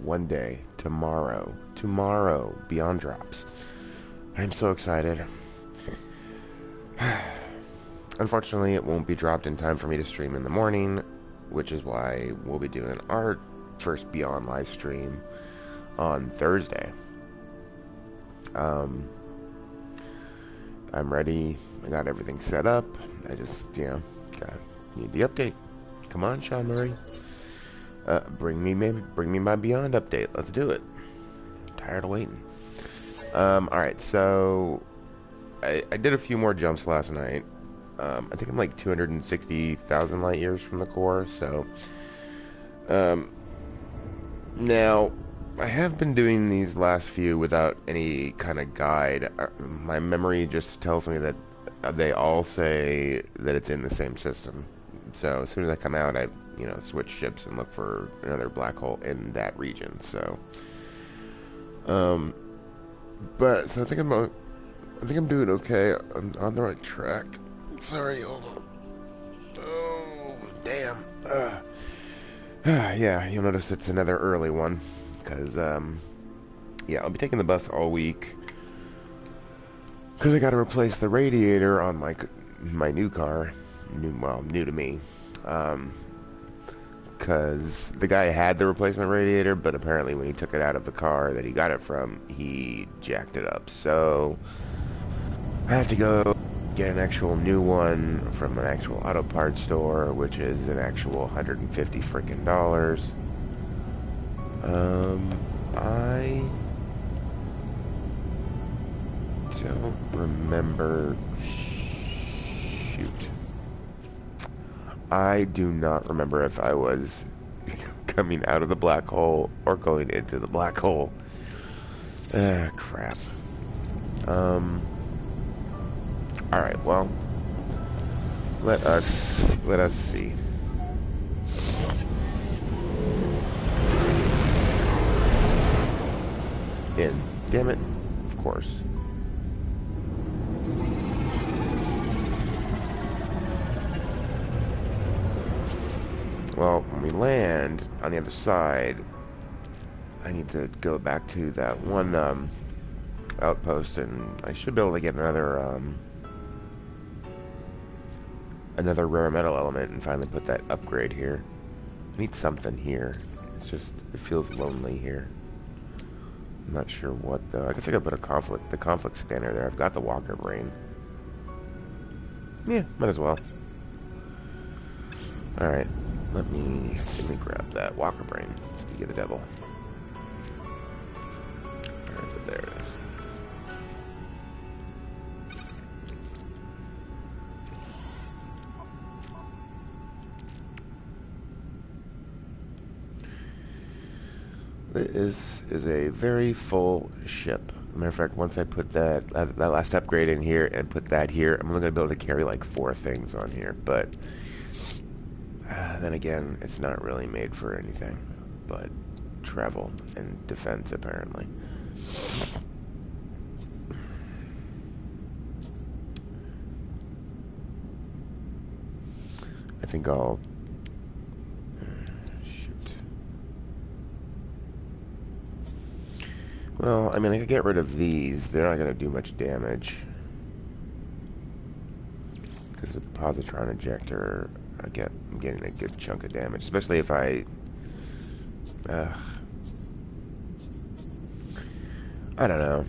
one day, tomorrow, Beyond drops. I'm so excited. Unfortunately, it won't be dropped in time for me to stream in the morning, which is why we'll be doing our first Beyond live stream on Thursday. I'm ready. I got everything set up. I just, need the update. Come on, Sean Murray. Bring me my Beyond update. Let's do it. I'm tired of waiting. Alright, so I did a few more jumps last night. I think I'm like 260,000 light years from the core, so now I have been doing these last few without any kind of guide. My memory just tells me that they all say that it's in the same system. So as soon as I come out, I switch ships and look for another black hole in that region. So, but so I think I'm doing okay. I'm on the right track. Sorry, hold on. Oh, damn. Yeah, you'll notice it's another early one. Because, yeah, I'll be taking the bus all week. Because I got to replace the radiator on my new car. New to me. Because the guy had the replacement radiator, but apparently when he took it out of the car that he got it from, he jacked it up. So I have to go get an actual new one from an actual auto parts store, which is an actual 150 freaking dollars. I don't remember. Shoot. I do not remember if I was coming out of the black hole or going into the black hole. Crap. Alright, well, let us see. In. Damn it. Of course. Well, when we land on the other side, I need to go back to that one outpost, and I should be able to get another rare metal element and finally put that upgrade here. I need something here. It's just, it feels lonely here. I'm not sure what though. I guess I could put the conflict scanner there. I've got the walker brain. Yeah, might as well. Alright, let me grab that walker brain. Speak of the devil. Where is it? There it is. This is a very full ship. As a matter of fact, once I put that last upgrade in here and put that here, I'm only going to be able to carry like 4 things on here. But then again, it's not really made for anything but travel and defense, apparently. I think I'll... Well, I mean, I could get rid of these. They're not going to do much damage. Because with the positron injector, I'm getting a good chunk of damage. Especially if I... I don't know.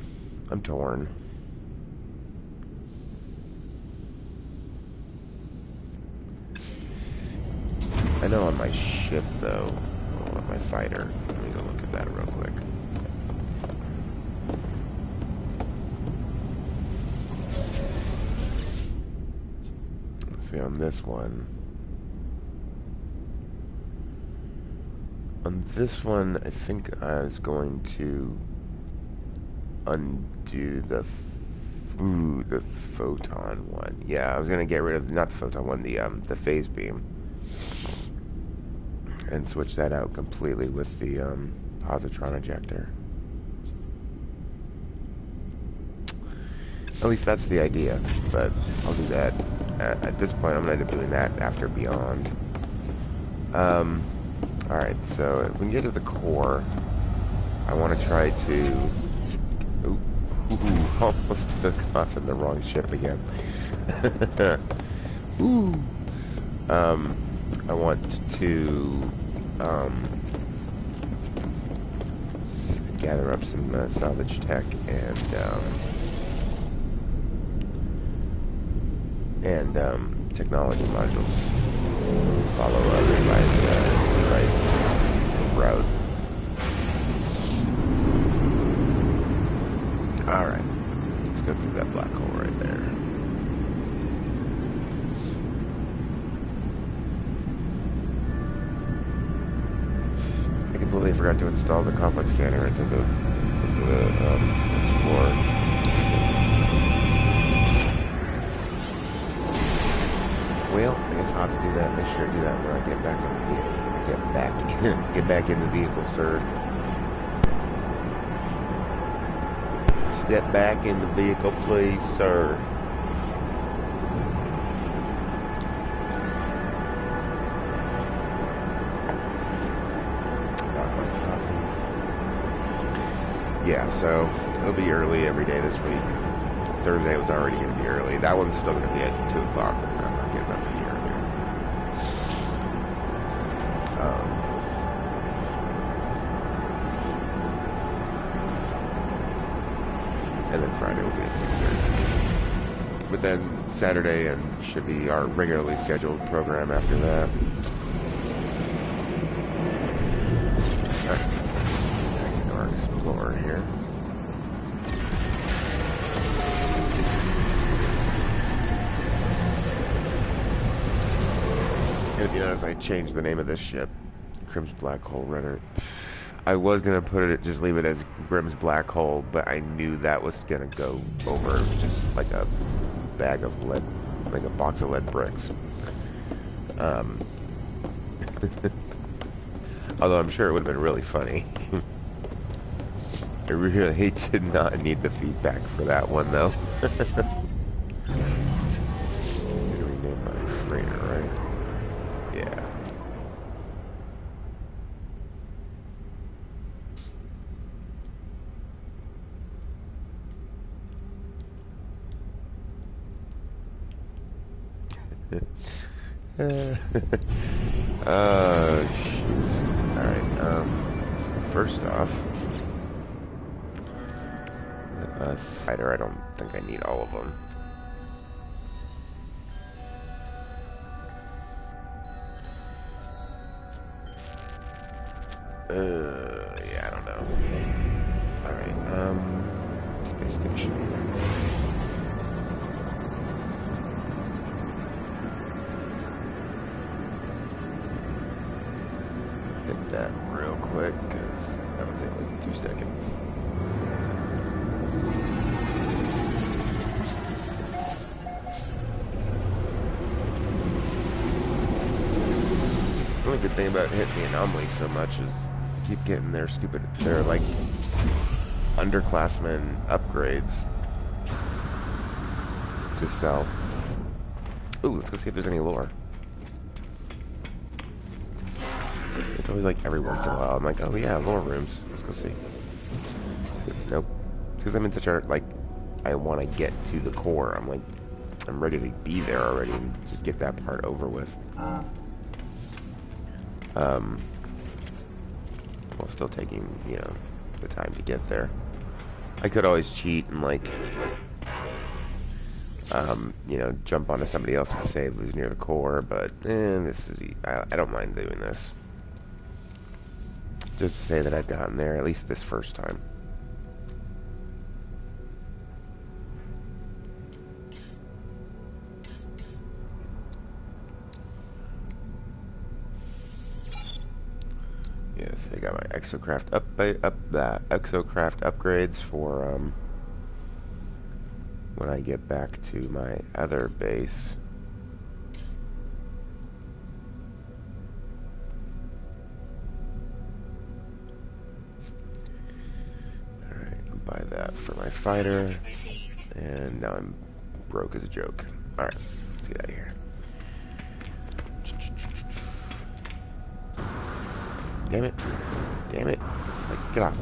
I'm torn. I know on my ship, though, on my fighter. Let me go look at that real quick. See, on this one, I think I was going to undo the photon one. Yeah, I was gonna get rid of not the photon one, the phase beam, and switch that out completely with the positron ejector. At least that's the idea, but I'll do that. At this point, I'm going to end up doing that after Beyond. Alright, so we can get to the core. I want to try to... Ooh, almost took us in the wrong ship again. Ooh. I want to gather up some salvage tech and technology modules. Follow Levi's route. Alright, let's go through that black hole right there. I completely forgot to install the conflict scanner into the Explorer. Well, I guess I'll have to do that. Make sure I do that when I get back in the vehicle. Get back in the vehicle, sir. Step back in the vehicle, please, sir. Got my coffee. Yeah, so it'll be early every day this week. Thursday was already going to be early. That one's still going to be at 2 o'clock because I'm not getting up any earlier. And then Friday will be at 6:30. But then Saturday and should be our regularly scheduled program after that. Alright. Back into our Explorer here. And if you notice, I changed the name of this ship. Grimm's Black Hole Runner. I was going to put it, just leave it as Grimm's Black Hole, but I knew that was going to go over just like a bag of lead, like a box of lead bricks. Although I'm sure it would have been really funny. I really did not need the feedback for that one, though. I'm going to rename my freighter, right? Yeah. Shoot. Alright, first off, cider, I don't think I need all of them. Yeah, I don't know. Alright, space station. Hit that real quick, because that'll take like 2 seconds. The only good thing about hitting the anomaly so much is keep getting their stupid, their like underclassmen upgrades to sell. Ooh, let's go see if there's any lore. It's always like every once in a while I'm like, oh yeah, lore rooms, let's go see. Nope, because I'm in such a, like, I want to get to the core. I'm like, I'm ready to be there already and just get that part over with. While still taking, you know, the time to get there. I could always cheat and, like, you know, jump onto somebody else's save who's near the core, but this is, I don't mind doing this. Just to say that I've gotten there, at least this first time. Yes, I got my exocraft exocraft upgrades for when I get back to my other base. Alright, I'll buy that for my fighter. And now I'm broke as a joke. Alright, let's get out of here. Damn it. Damn it. Like, get off.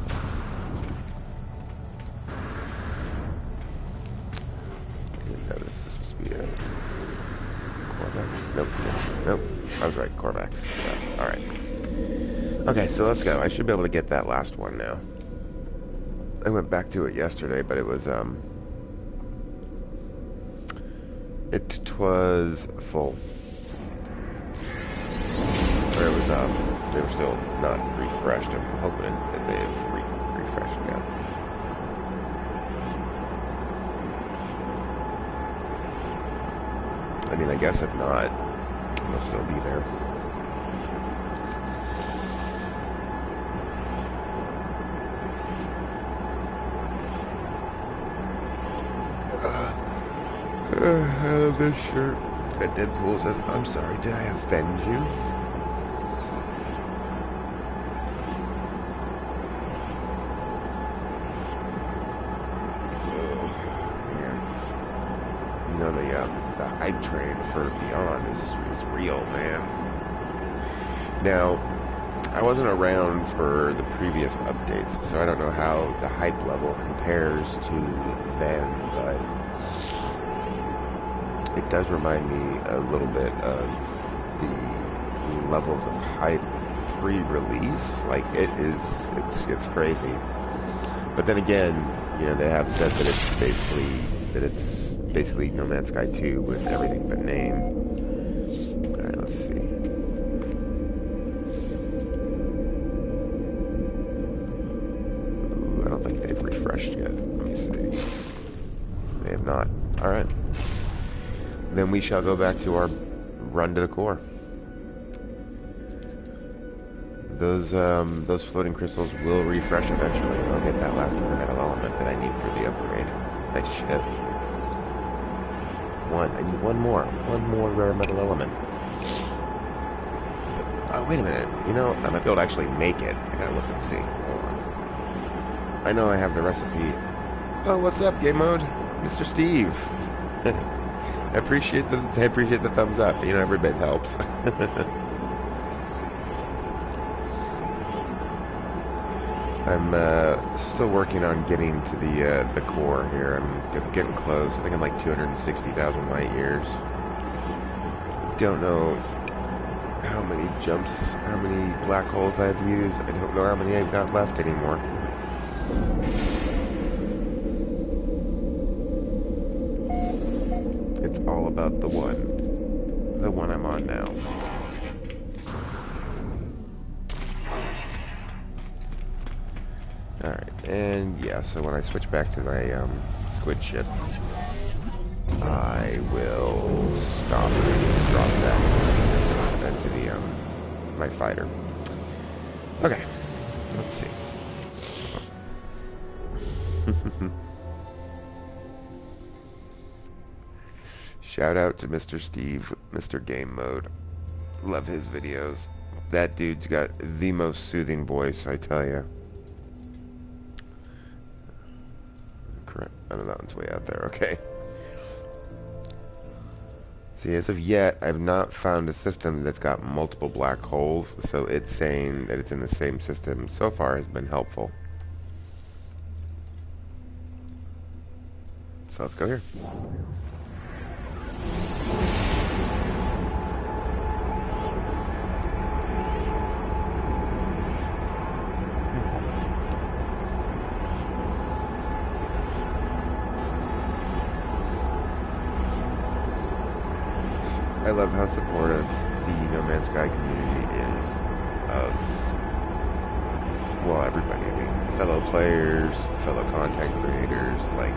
Nope. Nope. I was right. Corvax. Yeah. All right. Okay, so let's go. I should be able to get that last one now. I went back to it yesterday, but it was full. Or it was they were still not refreshed. I'm hoping that they've refreshed now. I mean, I guess if not, they'll still be there. I love this shirt. That Deadpool says, "I'm sorry, did I offend you?" Oh, man. You know, the hype train for Beyond is real, man. Now, I wasn't around for the previous updates, so I don't know how the hype level compares to then, but it does remind me a little bit of the levels of hype pre-release. Like, it's crazy. But then again, you know, they have said that it's basically No Man's Sky 2 with everything but name. Alright, let's see. Ooh, I don't think they've refreshed yet. Let me see. They have not. Alright. Then we shall go back to our run to the core. Those floating crystals will refresh eventually, and I'll get that last rare metal element that I need for the upgrade. Nice shit. I need one more rare metal element. But, oh, wait a minute. You know, I might be able to actually make it. I gotta look and see. Hold on. I know I have the recipe. Oh, what's up, game mode? Mr. Steve. I appreciate the thumbs up. You know, every bit helps. I'm still working on getting to the core here. I'm getting close. I think I'm like 260,000 light years. I don't know how many jumps, how many black holes I've used. I don't know how many I've got left anymore. It's all about the one I'm on now. Alright, and yeah, so when I switch back to my squid ship, I will stop and drop that into the my fighter. Okay, let's see. Shout out to Mr. Steve, Mr. Game Mode. Love his videos. That dude's got the most soothing voice, I tell you. Correct. I know that one's way out there. Okay. See, as of yet, I've not found a system that's got multiple black holes, so it's saying that it's in the same system so far has been helpful. So let's go here. I love how supportive the No Man's Sky community is of, well, everybody. I mean, fellow players, fellow content creators. Like,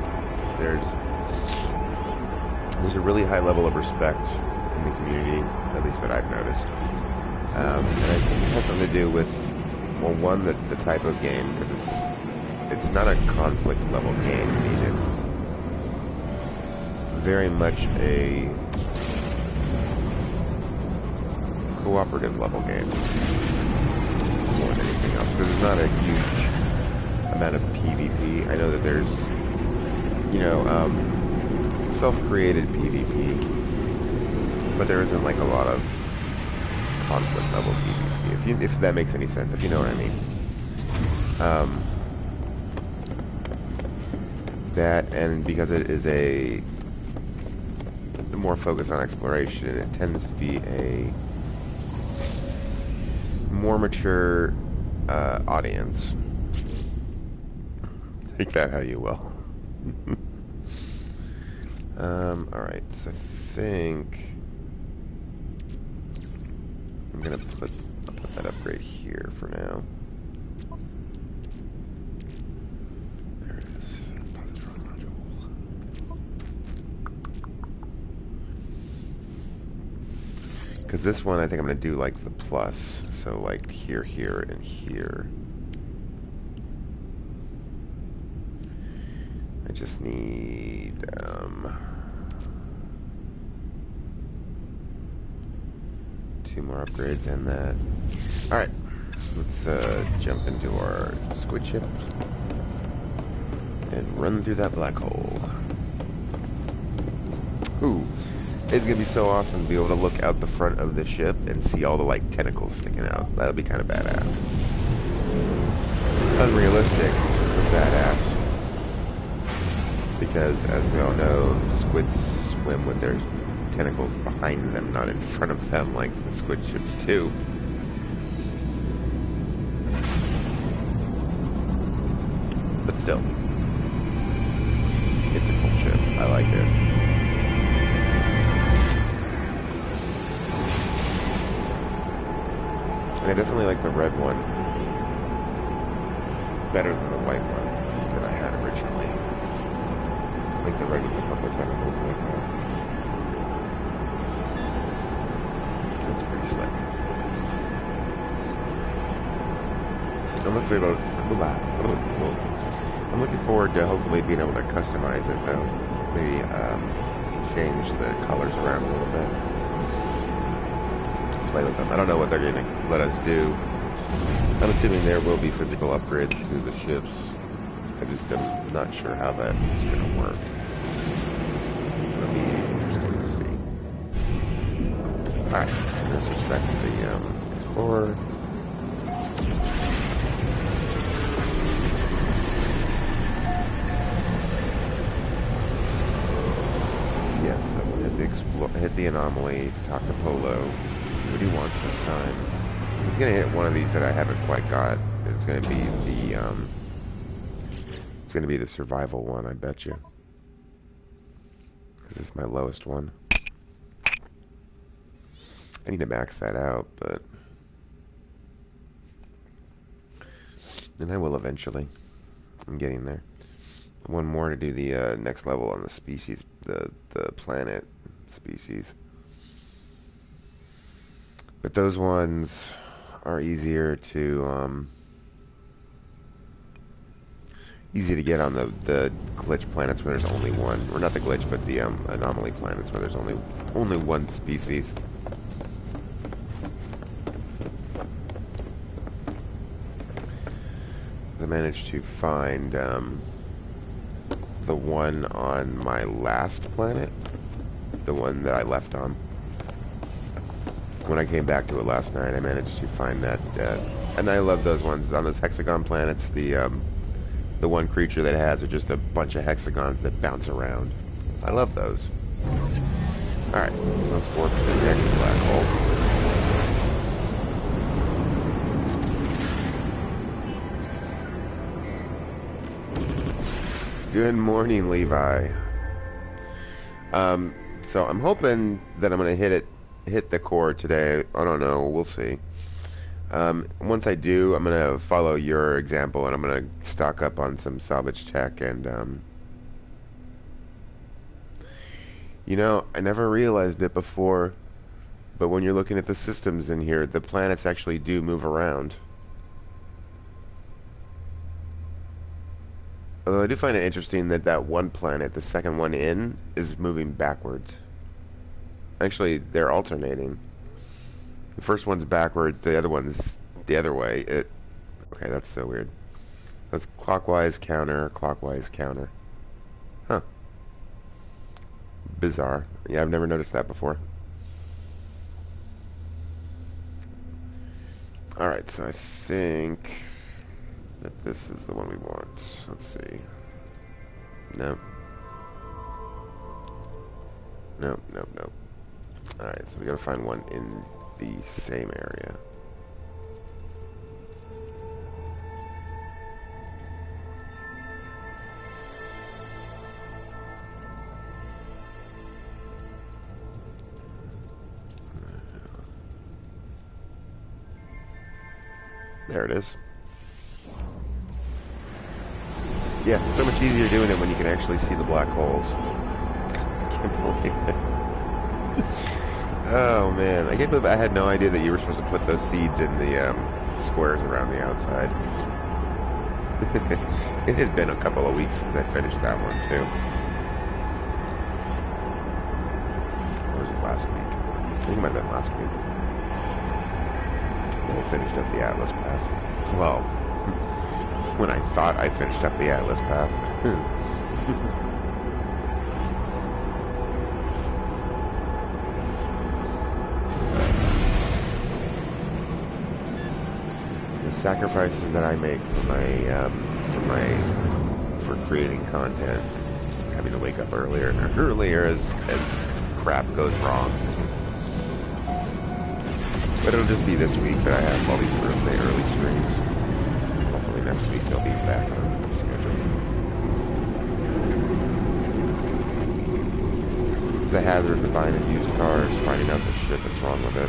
there's a really high level of respect in the community, at least that I've noticed. And I think it has something to do with, well, one, the type of game, because it's not a conflict level game. I mean, it's very much a cooperative level game more than anything else, because there's not a huge amount of PvP. I know that there's, you know, self-created PvP, but there isn't like a lot of conflict level PvP, if that makes any sense, if you know what I mean. That, and because it is a more focused on exploration, it tends to be a more mature audience. Take that how you will. Alright, so I think I'm gonna put that upgrade here for now. There it is. Positron module. Because this one, I think I'm gonna do like the plus. So like here, here, and here. I just need, 2 more upgrades and that. Alright, let's jump into our squid ship and run through that black hole. Ooh, it's gonna be so awesome to be able to look out the front of the ship and see all the like tentacles sticking out. That'll be kind of badass. Unrealistic, but badass. Because, as we all know, squids swim with their tentacles behind them, not in front of them like the squid ships do. But still, it's a cool ship. I like it. And I definitely like the red one better than the white one that I had originally. I think the red with the purple tentacles like that. That's pretty slick. I'm looking forward to hopefully being able to customize it though. Maybe change the colors around a little bit. Play with them. I don't know what they're going to let us do. I'm assuming there will be physical upgrades to the ships. I just am not sure how that is going to work. It'll be interesting to see. Alright, let's extract the Explorer. Yes, so we'll hit the anomaly to talk to Polo, see what he wants this time. He's going to hit one of these that I haven't quite got. It's going to be the survival one, I bet you. Because it's my lowest one. I need to max that out, but... and I will eventually. I'm getting there. One more to do the next level on the species, the planet species. But those ones are easier to get on the glitch planets where there's only one, or not the glitch, but the anomaly planets where there's only one species. I managed to find the one on my last planet, the one that I left on. When I came back to it last night, I managed to find that, and I love those ones on those hexagon planets. The one creature that it has are just a bunch of hexagons that bounce around. I love those. Alright, so let's work to the next black hole. Good morning, Levi. So I'm hoping that I'm gonna hit the core today. I don't know. We'll see. Once I do, I'm gonna follow your example, and I'm gonna stock up on some salvage tech. And you know, I never realized it before, but when you're looking at the systems in here, the planets actually do move around. Although I do find it interesting that one planet, the second one in, is moving backwards. Actually, they're alternating. The first one's backwards, the other one's the other way. Okay, that's so weird. That's clockwise, counter, clockwise, counter. Huh. Bizarre. Yeah, I've never noticed that before. Alright, so I think that this is the one we want. Let's see. No. Nope, nope, nope. Alright, so we gotta find one in the same area. There it is. Yeah, it's so much easier doing it when you can actually see the black holes. I can't believe it. Oh man, I can't believe I had no idea that you were supposed to put those seeds in the squares around the outside. It had been a couple of weeks since I finished that one too. Or was it last week? I think it might have been last week. Then I finished up the Atlas path. Well, when I thought I finished up the Atlas path. The sacrifices that I make for creating content, just having to wake up earlier and earlier as crap goes wrong. But it'll just be this week that I have all these early streams. Hopefully next week they'll be back on schedule. It's a hazard to buying a used car is finding out the shit that's wrong with it.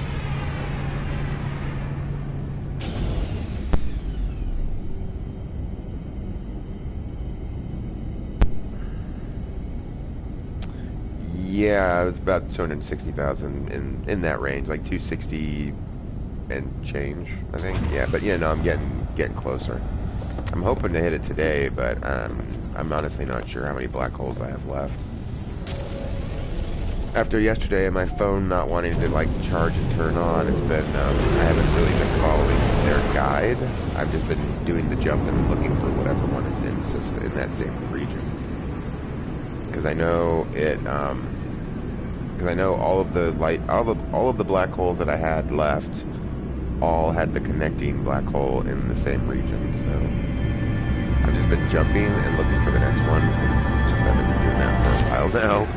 Yeah, it's about 260,000 in that range, like 260 and change, I think. Yeah, but yeah, no, I'm getting closer. I'm hoping to hit it today, but I'm honestly not sure how many black holes I have left. After yesterday and my phone not wanting to like charge and turn on, it's been I haven't really been following their guide. I've just been doing the jumping and looking for whatever one is in that same region. Because I know it. Because I know all of the black holes that I had left, all had the connecting black hole in the same region. So I've just been jumping and looking for the next one. And just I've been doing that for a while now.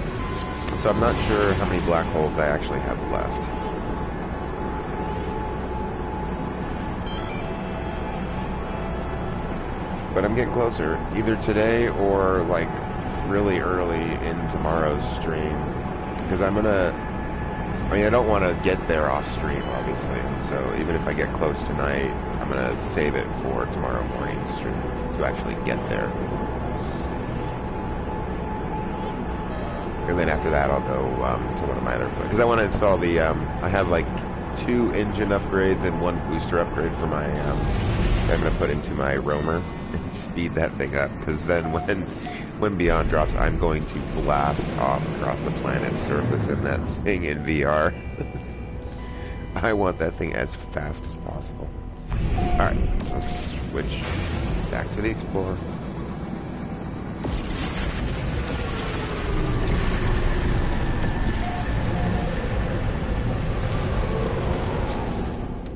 So I'm not sure how many black holes I actually have left. But I'm getting closer, either today or like really early in tomorrow's stream. Because I don't want to get there off stream, obviously. So even if I get close tonight, I'm going to save it for tomorrow morning's stream to actually get there. And then after that, I'll go to one of my other places. Because I want to install the, I have like 2 engine upgrades and 1 booster upgrade for my, that I'm going to put into my roamer and speed that thing up. Because then when Beyond drops, I'm going to blast off across the planet's surface in that thing in VR. I want that thing as fast as possible. Alright, let's switch back to the Explorer.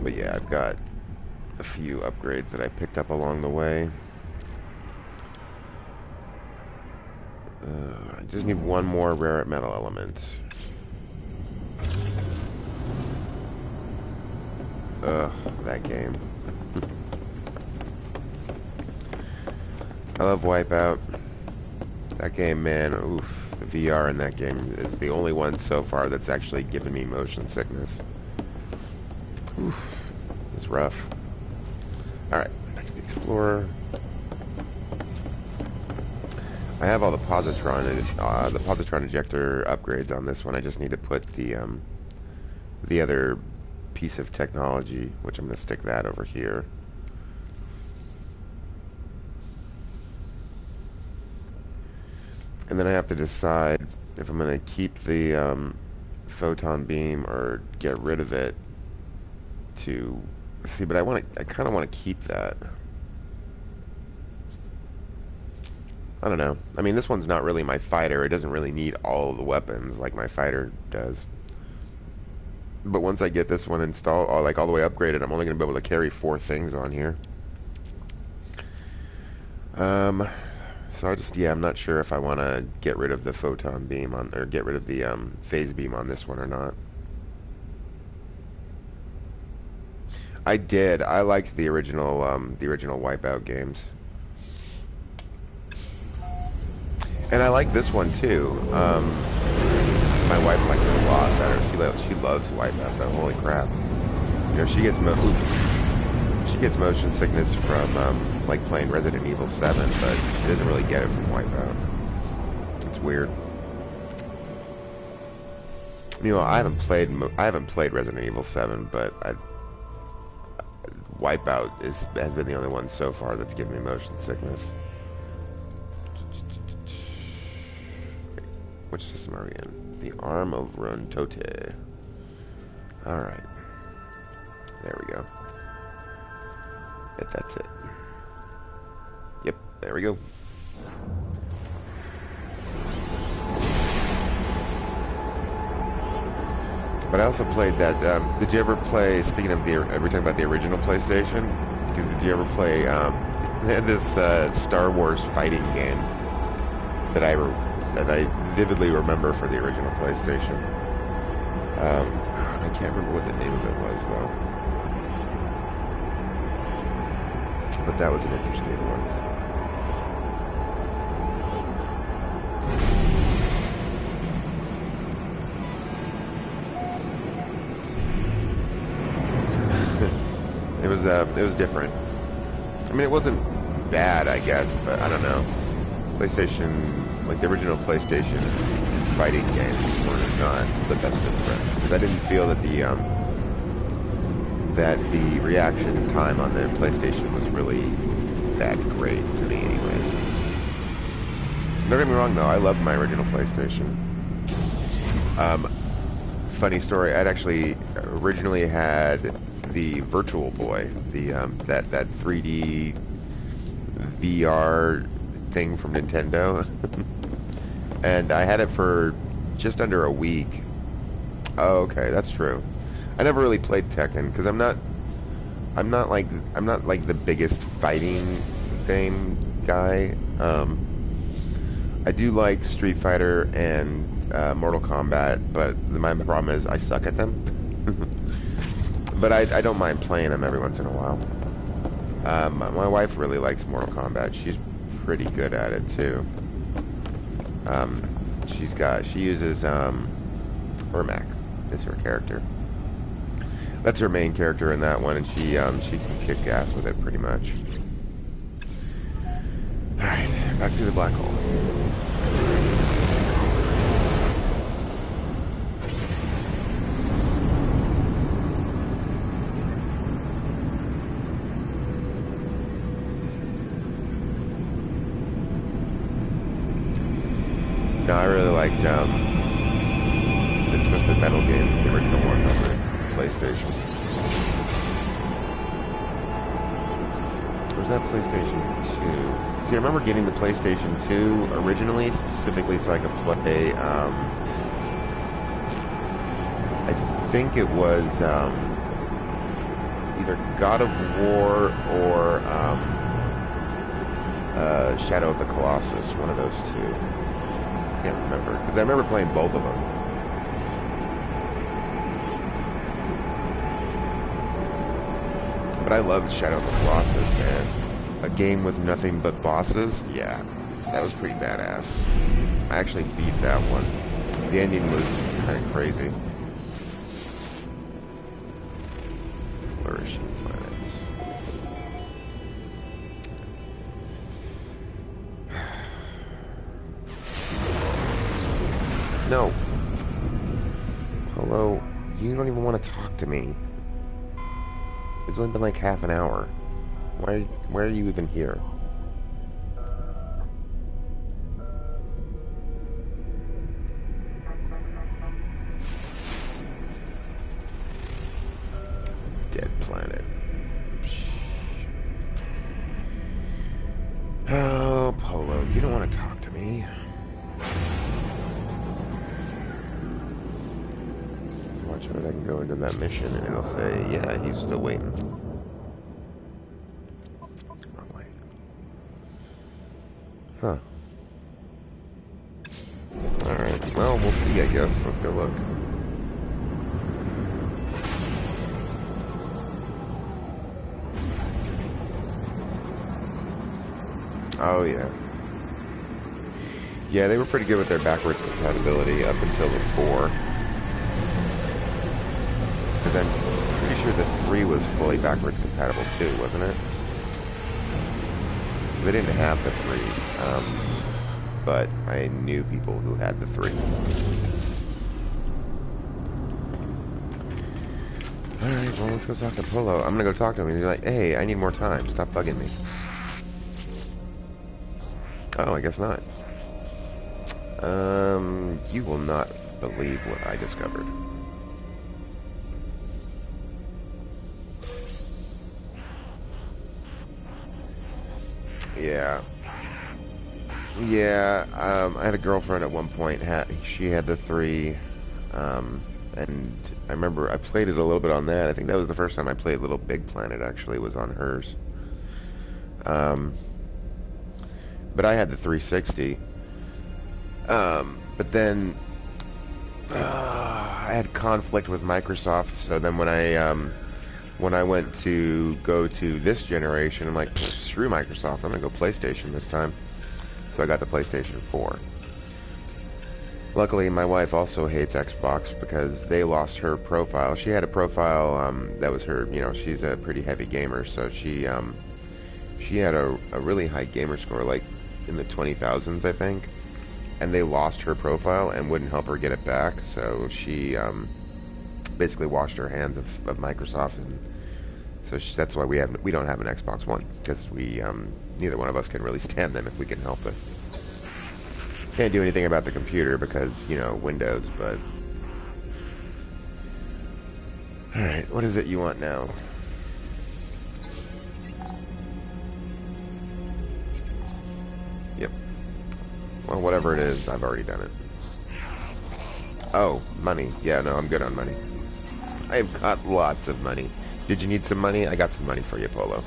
But yeah, I've got a few upgrades that I picked up along the way. I just need one more rare metal element. Ugh, that game. I love Wipeout. That game, man, oof. The VR in that game is the only one so far that's actually given me motion sickness. Oof, it's rough. Alright, back to the Explorer. I have all the positron ejector upgrades on this one. I just need to put the other piece of technology, which I'm going to stick that over here. And then I have to decide if I'm going to keep the photon beam or get rid of it. To see, but I kind of want to keep that. I don't know. I mean, this one's not really my fighter. It doesn't really need all of the weapons like my fighter does. But once I get this one installed, or like all the way upgraded, I'm only going to be able to carry 4 things on here. So yeah, I'm not sure if I want to get rid of the photon beam on, or get rid of the phase beam on this one or not. I did. I liked the original Wipeout games, and I like this one too. My wife likes it a lot better. She loves Wipeout, though. Holy crap! You know, she gets motion sickness from like playing Resident Evil 7, but she doesn't really get it from Wipeout. It's weird. You know, I haven't played Resident Evil 7, but Wipeout has been the only one so far that's given me motion sickness. Which system are we in? The Arm of Runtote. Alright. There we go. If that's it. Yep, there we go. But I also played that, did you ever play, speaking of we're talking about the original PlayStation, because did you ever play, they had this Star Wars fighting game that I vividly remember for the original PlayStation. I can't remember what the name of it was, though. But that was an interesting one. It was different. I mean, it wasn't bad, I guess, but I don't know. PlayStation, like the original PlayStation fighting games were not the best of friends, because I didn't feel that the reaction time on the PlayStation was really that great to me, anyways. Don't get me wrong, though. I loved my original PlayStation. Funny story. I'd actually originally had the Virtual Boy, that 3D VR thing from Nintendo, and I had it for just under a week. Oh, okay, that's true. I never really played Tekken because I'm not like the biggest fighting game guy. I do like Street Fighter and Mortal Kombat, but my problem is I suck at them. But I don't mind playing them every once in a while. My wife really likes Mortal Kombat. She's pretty good at it too. She uses Ermac is her character. That's her main character in that one, and she can kick ass with it pretty much. All right, back to the black hole. No, I really liked the Twisted Metal games, the original ones on the PlayStation. Or was that PlayStation 2? See, I remember getting the PlayStation 2 originally, specifically so I could play, I think it was either God of War or Shadow of the Colossus, one of those two. I can't remember, because I remember playing both of them. But I loved Shadow of the Colossus, man. A game with nothing but bosses? Yeah, that was pretty badass. I actually beat that one. The ending was kind of crazy. Flourishing planets. No. Hello? You don't even want to talk to me. It's only been like half an hour. Why are you even here? Dead planet. Oh, Polo, you don't want to talk to me. Watch out, I can go into that mission and it'll say, yeah, he's still waiting. Wrong way. Huh. Alright, well, we'll see, I guess. Let's go look. Oh, yeah. Yeah, they were pretty good with their backwards compatibility up until the 4. Because I'm pretty sure the 3 was fully backwards compatible too, wasn't it? They didn't have the 3, but I knew people who had the 3. Alright, well, let's go talk to Polo. I'm gonna go talk to him and be like, hey, I need more time. Stop bugging me. Oh, I guess not. You will not believe what I discovered. Yeah. Yeah, I had a girlfriend at one point. She had the 3, and I remember I played it a little bit on that. I think that was the first time I played Little Big Planet, actually, was on hers. But I had the 360. But then I had conflict with Microsoft, so then when I went to go to this generation, I'm like, screw Microsoft, I'm gonna go PlayStation this time. So I got the PlayStation 4. Luckily, my wife also hates Xbox because they lost her profile. She had a profile that was her, she's a pretty heavy gamer, so she had a really high gamer score, like in the 20,000s, I think. And they lost her profile and wouldn't help her get it back, so she basically washed her hands of Microsoft, and so that's why we don't have an Xbox One, because we neither one of us can really stand them if we can help it. Can't do anything about the computer because Windows, but all right, what is it you want now? Yep. Well, whatever it is, I've already done it. Oh, money. Yeah, no, I'm good on money. I've got lots of money. Did you need some money? I got some money for you, Polo.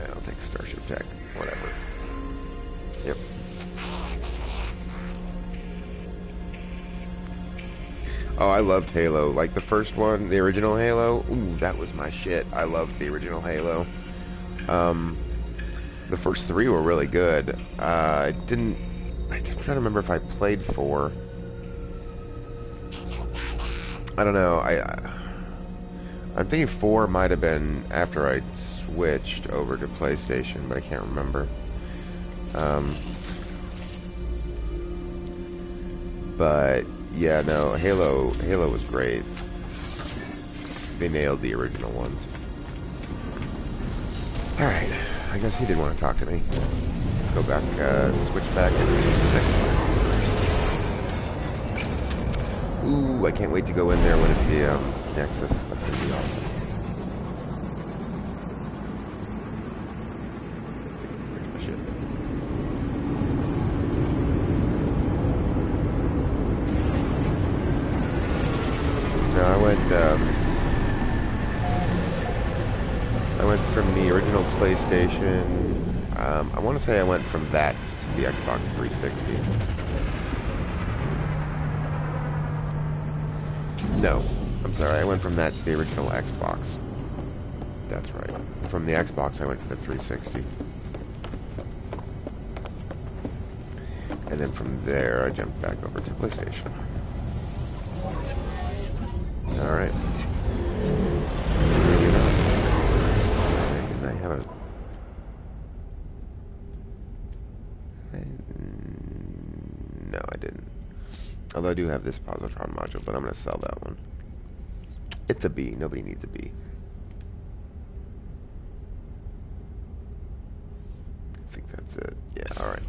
I'll take Starship Tech. Whatever. Yep. Oh, I loved Halo. Like the first one, the original Halo. Ooh, that was my shit. I loved the original Halo. The first 3 were really good. I'm trying to remember if I played 4. I don't know. I'm thinking 4 might have been after I switched over to PlayStation, but I can't remember. But yeah, no, Halo was great. They nailed the original ones. All right, I guess he did want to talk to me. Let's go back, switch back into the next one. Ooh, I can't wait to go in there when it's the Nexus. That's gonna be awesome. Shit. No, I went from the original PlayStation. I want to say I went from that to the Xbox 360. No, I'm sorry. I went from that to the original Xbox. That's right. From the Xbox, I went to the 360. And then from there, I jumped back over to PlayStation. Alright. Moving on. Didn't I have a... No, I didn't. Although I do have this Positron module, but I'm going to sell that one. It's a B. Nobody needs a B. I think that's it. Yeah, alright.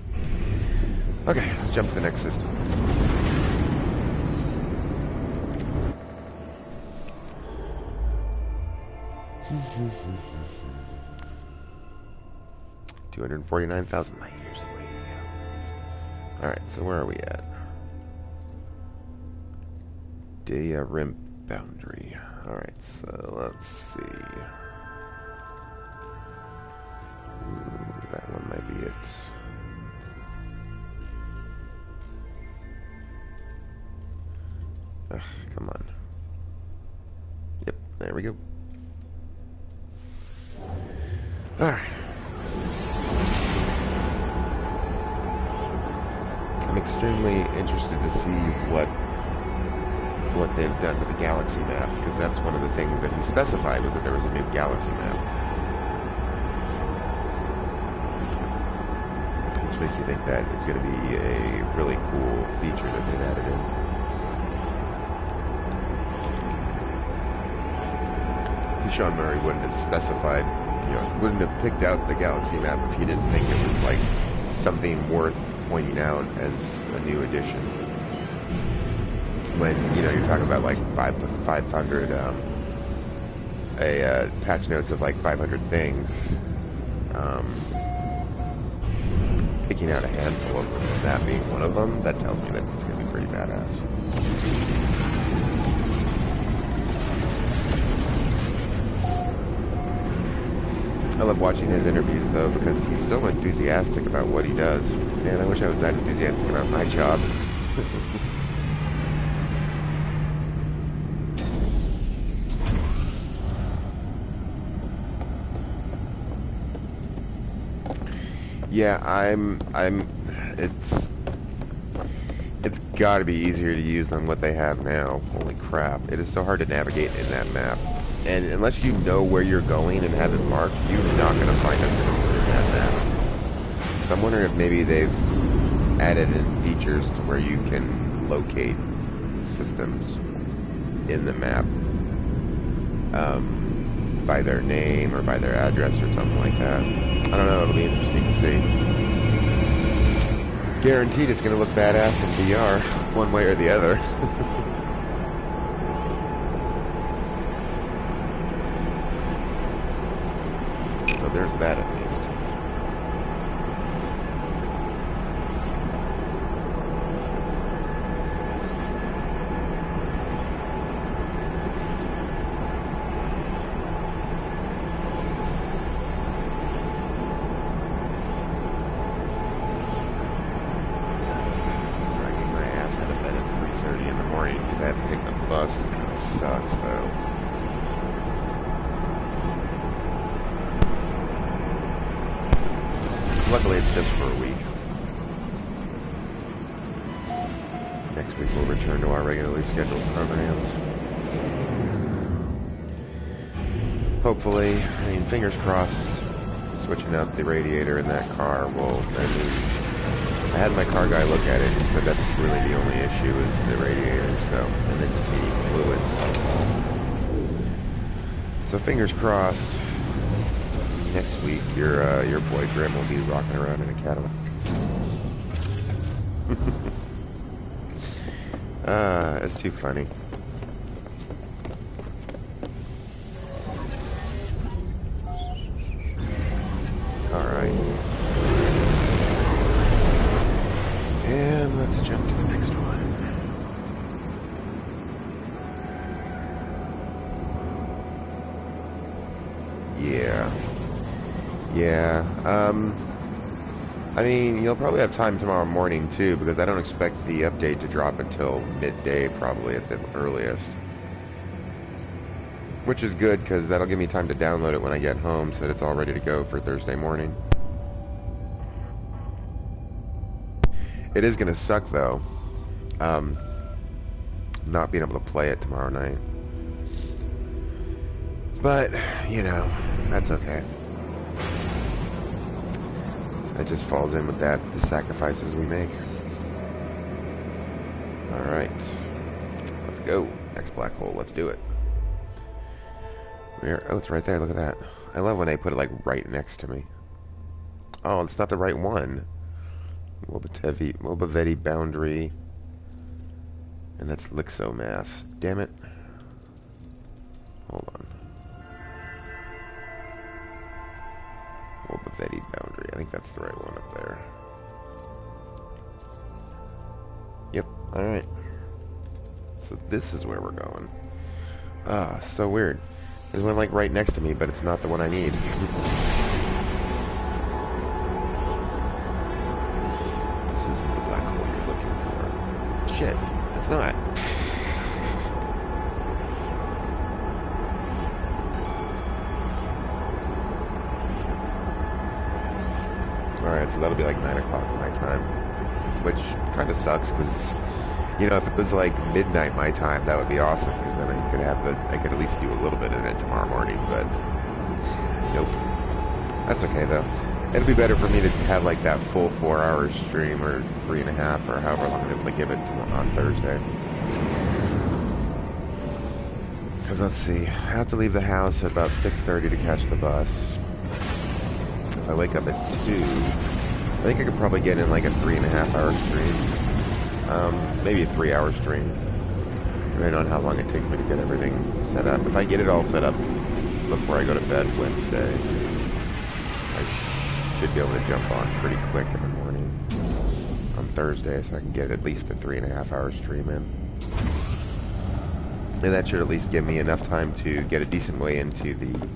Okay, let's jump to the next system. $249,000 light years away. Alright, so where are we at? Daya Rim Boundary. Alright, so let's see. There we go. Alright. I'm extremely interested to see what they've done to the galaxy map, because that's one of the things that he specified, was that there was a new galaxy map. Which makes me think that it's going to be a really cool feature that they've added in. Sean Murray wouldn't have specified, wouldn't have picked out the galaxy map if he didn't think it was like something worth pointing out as a new addition. When, you're talking about like 500, patch notes of like 500 things, picking out a handful of them, that being one of them, that tells me that it's going to be pretty badass. I love watching his interviews, though, because he's so enthusiastic about what he does. Man, I wish I was that enthusiastic about my job. Yeah, it's gotta be easier to use than what they have now. Holy crap. It is so hard to navigate in that map. And unless you know where you're going and have it marked, you're not gonna find a system in that map. So I'm wondering if maybe they've added in features to where you can locate systems in the map, by their name or by their address or something like that. I don't know, it'll be interesting to see. Guaranteed it's going to look badass in VR, one way or the other. So there's that at least. Luckily, it's just for a week. Next week, we'll return to our regularly scheduled programs. Hopefully, I mean, fingers crossed, switching out the radiator in that car will, I had my car guy look at it and said that's really the only issue is the radiator, so, and then just the fluids. So fingers crossed. Next week, your boy Grim will be rocking around in a Cadillac. It's too funny. Alright. And let's jump to the next one. Yeah. Yeah, I mean, you'll probably have time tomorrow morning, too, because I don't expect the update to drop until midday, probably, at the earliest. Which is good, because that'll give me time to download it when I get home, so that it's all ready to go for Thursday morning. It is going to suck, though, not being able to play it tomorrow night. But, that's okay. That just falls in with that, the sacrifices we make. Alright. Let's go. Next black hole. Let's do it. Oh, it's right there. Look at that. I love when they put it, like, right next to me. Oh, it's not the right one. Wobaveti boundary. And that's Lixomass. Damn it. Hold on. Wobaveti boundary. I think that's the right one up there. Yep. Alright. So this is where we're going. Ah, so weird. There's one like right next to me, but it's not the one I need. This isn't the black hole you're looking for. Shit. It's not. Alright, so that'll be like 9 o'clock my time. Which kind of sucks, because, you know, if it was like midnight my time, that would be awesome, because then I could at least do a little bit of it tomorrow morning, but nope. That's okay, though. It'd be better for me to have like that full 4-hour stream, or 3.5, or however long I'm able to give it on Thursday. Because let's see, I have to leave the house at about 6:30 to catch the bus. If I wake up at 2, I think I could probably get in like a 3.5-hour stream. Maybe a 3-hour stream, depending on how long it takes me to get everything set up. If I get it all set up before I go to bed Wednesday, I should be able to jump on pretty quick in the morning on Thursday, so I can get at least a 3.5-hour stream in. And that should at least give me enough time to get a decent way into the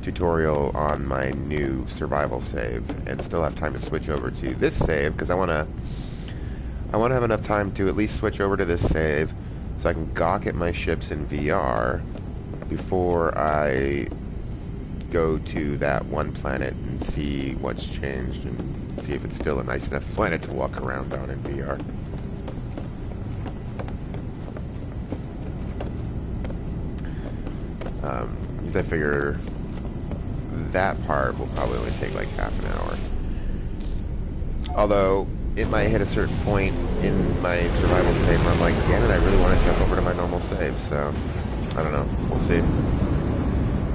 tutorial on my new survival save, and still have time to switch over to this save, because I want to have enough time to at least switch over to this save so I can gawk at my ships in VR before I go to that one planet and see what's changed and see if it's still a nice enough planet to walk around on in VR. Because I figure that part will probably only take like half an hour. Although, it might hit a certain point in my survival save where I'm like, damn it, I really want to jump over to my normal save, so I don't know. We'll see.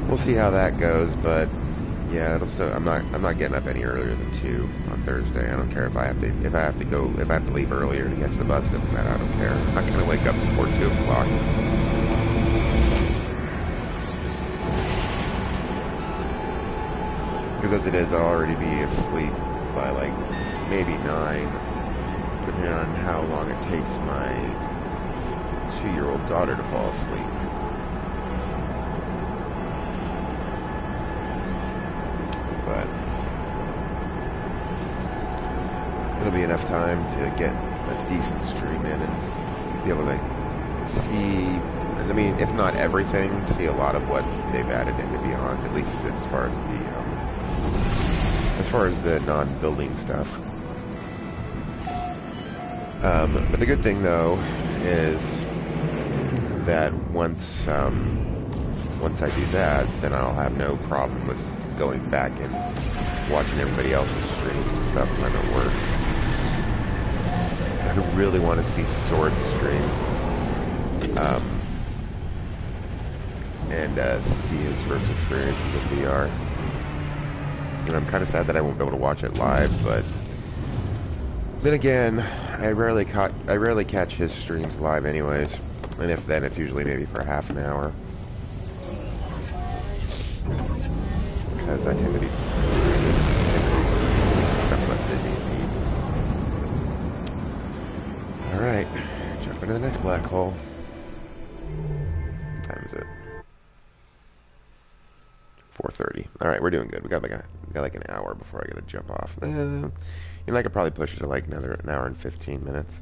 We'll see how that goes, but yeah, it'll still I'm not getting up any earlier than 2 on Thursday. I don't care if I have to leave earlier to get to the bus, doesn't matter, I don't care. I'm not gonna wake up before 2 o'clock. Because as it is, I'll already be asleep by like maybe 9, depending on how long it takes my 2-year-old daughter to fall asleep. But it'll be enough time to get a decent stream in and be able to see, I mean, if not everything, see a lot of what they've added into Beyond, at least as far as the non-building stuff. But the good thing, though, is that once I do that, then I'll have no problem with going back and watching everybody else's streams and stuff when I'm at work. I really want to see Sword's stream, and see his first experiences of VR. And I'm kind of sad that I won't be able to watch it live, but then again, I rarely catch his streams live anyways, and if then, it's usually maybe for half an hour, because I tend to be somewhat busy in the evenings. Alright, jump into the next black hole. What time is it? 4:30. Alright, we're doing good. We got like an hour before I gotta jump off. You know, I could probably push it to like an hour and 15 minutes.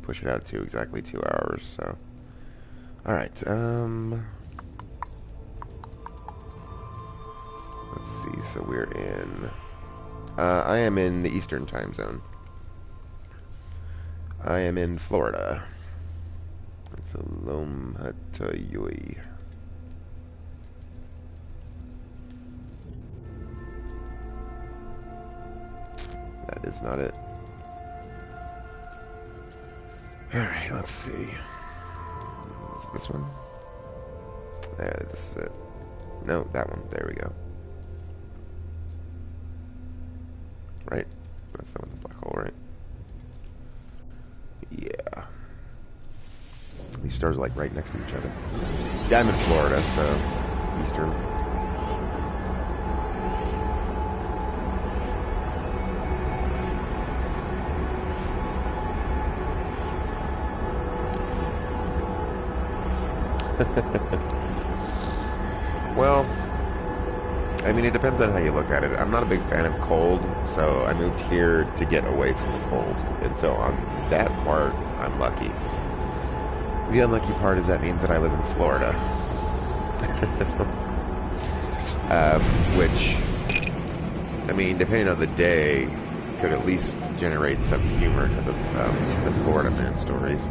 Push it out to exactly 2 hours, so. Alright, let's see, so we're in, I am in the Eastern time zone. I am in Florida. It's a Lomhatayui. That is not it. Alright, let's see. Is it this one? There, this is it. No, that one. There we go. Right? That's the one with the black hole, right? Yeah. These stars are like right next to each other. Yeah, I'm in Florida, so Eastern. Well, I mean, it depends on how you look at it. I'm not a big fan of cold, so I moved here to get away from the cold. And so on that part, I'm lucky. The unlucky part is that means that I live in Florida. Which, I mean, depending on the day, could at least generate some humor because of the Florida man stories.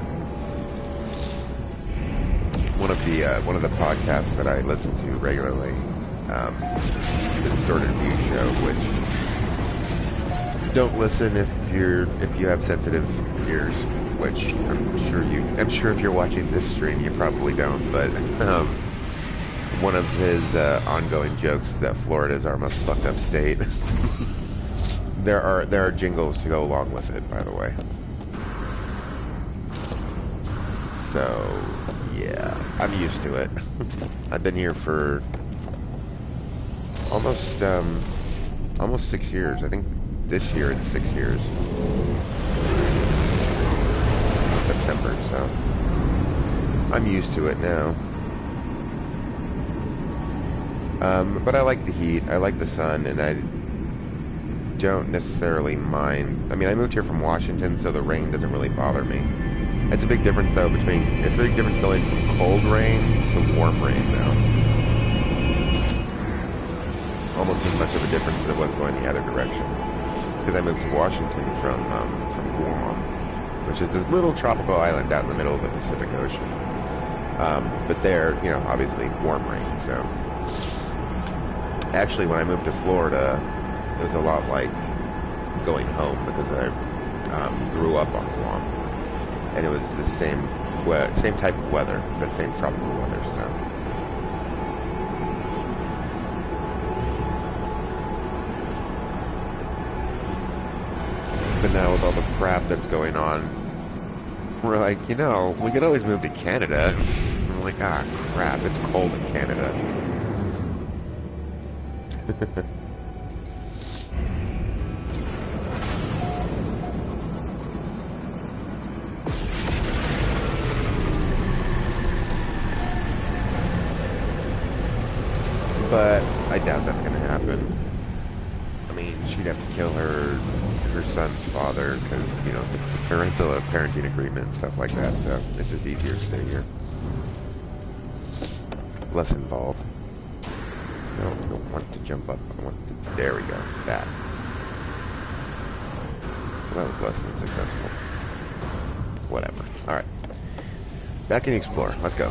One of the podcasts that I listen to regularly, the Distorted View Show, which don't listen if you have sensitive ears, which I'm sure if you're watching this stream you probably don't, but one of his ongoing jokes is that Florida is our most fucked up state. There are jingles to go along with it, by the way. So yeah, I'm used to it. I've been here for almost 6 years. I think this year it's 6 years. September, so I'm used to it now. But I like the heat, I like the sun, and I don't necessarily mind. I mean, I moved here from Washington, so the rain doesn't really bother me. It's a big difference, though, it's a big difference going from cold rain to warm rain, though. Almost as much of a difference as it was going the other direction. Because I moved to Washington from Guam, which is this little tropical island out in the middle of the Pacific Ocean. But there, obviously warm rain, so... Actually, when I moved to Florida, it was a lot like going home because I grew up on Guam. And it was the same type of weather, that same tropical weather, so... But now with all the crap that's going on, we're like, we could always move to Canada. I'm like, crap, it's cold in Canada. But I doubt that's going to happen. I mean, she'd have to kill her son's father because, parenting agreement and stuff like that, so it's just easier to stay here. Less involved. No, I don't want to jump up. There we go. That. Well, that was less than successful. Whatever. Alright. Back in the Explorer. Let's go.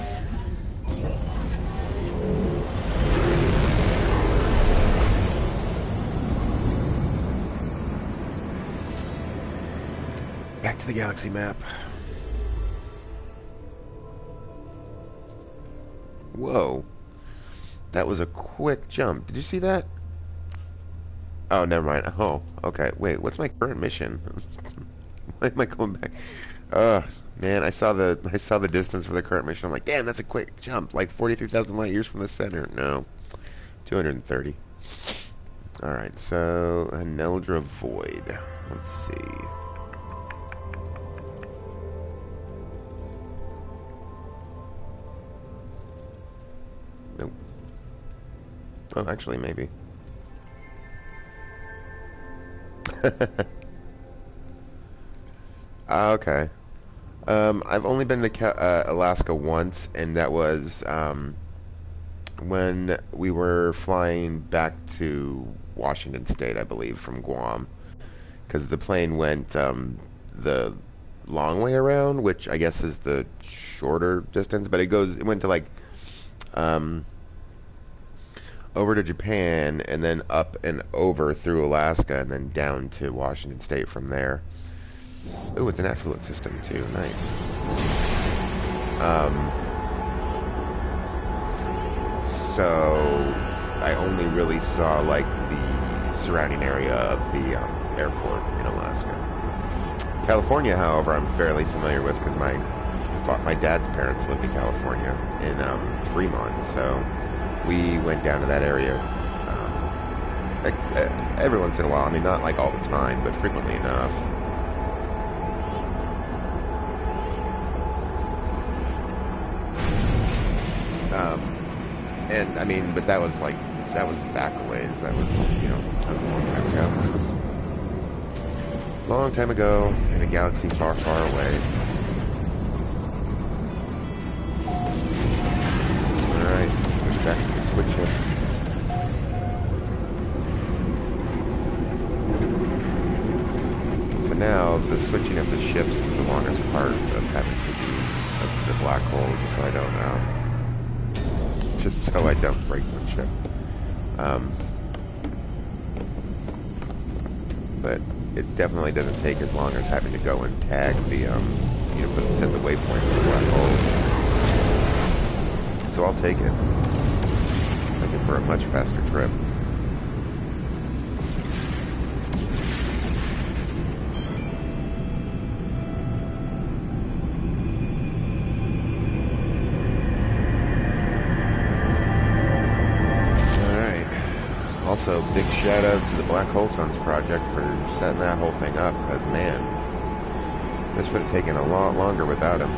Back to the galaxy map. Whoa. That was a quick jump. Did you see that? Oh, never mind. Oh, okay. Wait, what's my current mission? Why am I going back? Man, I saw the distance for the current mission. I'm like, damn, that's a quick jump. Like 43,000 light years from the center. No. 230. Alright, so Aneldra Void. Let's see. Nope. Oh, actually, maybe. Okay. I've only been to Alaska once, and that was when we were flying back to Washington State, I believe, from Guam, because the plane went the long way around, which I guess is the shorter distance, but it went to like over to Japan, and then up and over through Alaska, and then down to Washington State from there. Oh, it's an affluent system too. Nice. So I only really saw like the surrounding area of the airport in Alaska. California, however, I'm fairly familiar with because my dad's parents lived in California in Fremont, so we went down to that area every once in a while. I mean, not like all the time, but frequently enough. And I mean, but that was back a ways. That was, that was a long time ago. Long time ago in a galaxy far, far away. Alright, switch back to the switch ship. just so I don't break my ship. But it definitely doesn't take as long as having to go and tag the, set the waypoint for the black hole. So I'll take it. Take it for a much faster trip. Also, big shout out to the Black Hole Suns project for setting that whole thing up, because man, this would have taken a lot longer without him.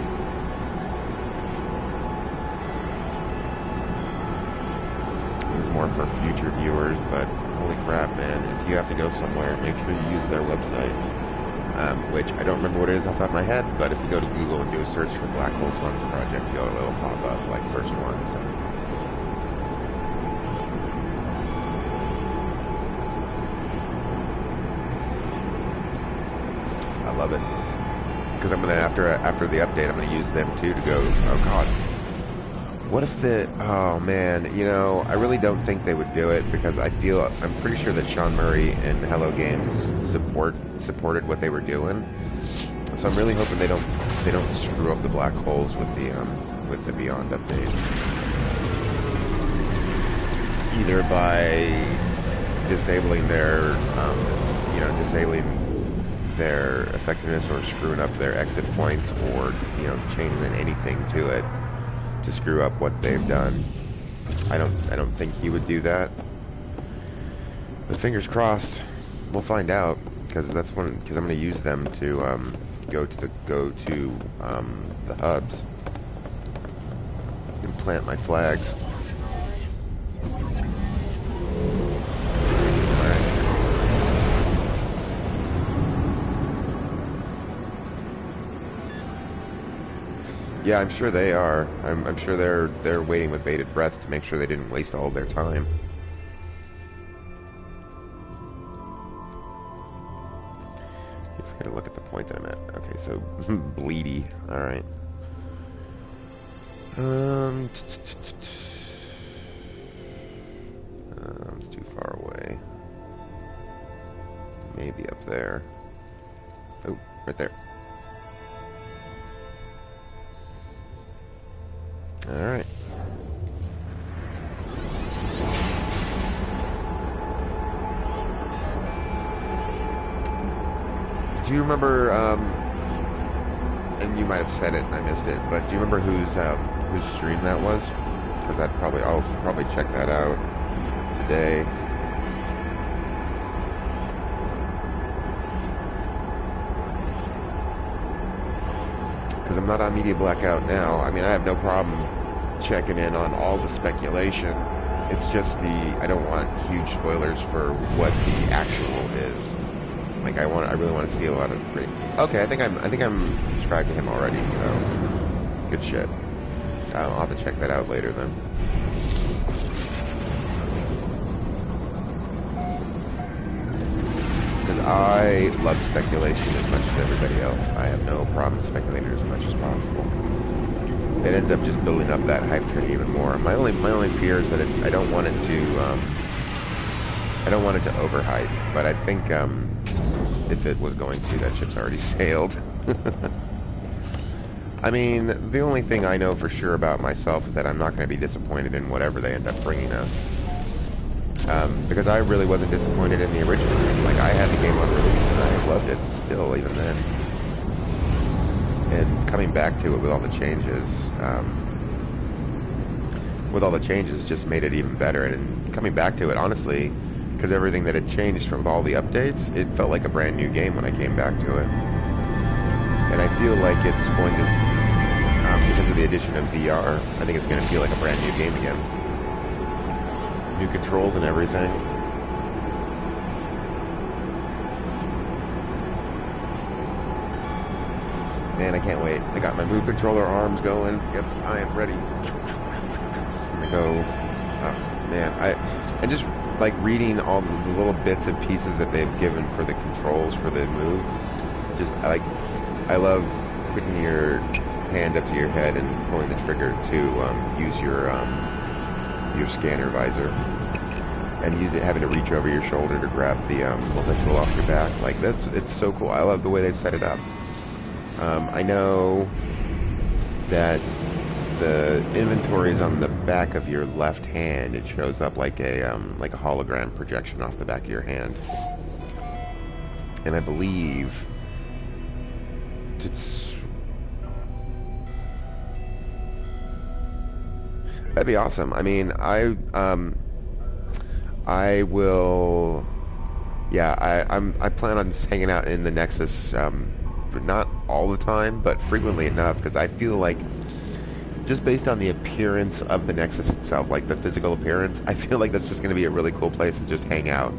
This is more for future viewers, but holy crap, man, if you have to go somewhere, make sure you use their website. Which I don't remember what it is off the top of my head, but if you go to Google and do a search for Black Hole Suns project, it'll pop up, like, first one, so. Love it, because I'm gonna after the update, I'm gonna use them too to go. Oh God, what if oh man, I really don't think they would do it, because I'm pretty sure that Sean Murray and Hello Games supported what they were doing. So I'm really hoping they don't screw up the black holes with the Beyond update, either by disabling their effectiveness, or screwing up their exit points, or changing anything to it to screw up what they've done. I don't think he would do that, but fingers crossed. We'll find out, because I'm going to use them to go to the hubs and plant my flags. Yeah, I'm sure they are. I'm sure they're waiting with bated breath to make sure they didn't waste all of their time. I forget to look at the point that I'm at. Okay, so Bleedy. All right. It's too far away. Maybe up there. Oh, right there. Alright. Do you remember, and you might have said it and I missed it, but do you remember whose stream that was? Because I'll probably check that out today. Because I'm not on Media Blackout now. I mean, I have no problem checking in on all the speculation. It's just I don't want huge spoilers for what the actual is. Like, I really want to see a lot of. Okay, I think I'm subscribed to him already. So good shit. I'll have to check that out later then. Because I love speculation as much as everybody else. I have no problem speculating as much as possible. It ends up just building up that hype train even more. My only fear is that I don't want it to overhype. But I think if it was going to, that ship's already sailed. I mean, the only thing I know for sure about myself is that I'm not going to be disappointed in whatever they end up bringing us. Because I really wasn't disappointed in the original game. Like, I had the game on release and I loved it still, even then. And coming back to it with all the changes, just made it even better. And coming back to it, honestly, because everything that had changed with all the updates, it felt like a brand new game when I came back to it. And I feel like it's going to, because of the addition of VR, I think it's going to feel like a brand new game again. New controls and everything. Man, I can't wait. I got my move controller arms going. Yep, I am ready. I'm gonna go. Oh, man, and just like reading all the little bits and pieces that they've given for the controls for the move. Just I love putting your hand up to your head and pulling the trigger to use your your scanner visor and use it, having to reach over your shoulder to grab the multi-tool off your back. Like, it's so cool. I love the way they've set it up. I know that the inventory is on the back of your left hand. It shows up like a hologram projection off the back of your hand. And I believe that'd be awesome. I mean, I will. Yeah, I plan on just hanging out in the Nexus, not all the time, but frequently enough, because I feel like, just based on the appearance of the Nexus itself, like the physical appearance, I feel like that's just going to be a really cool place to just hang out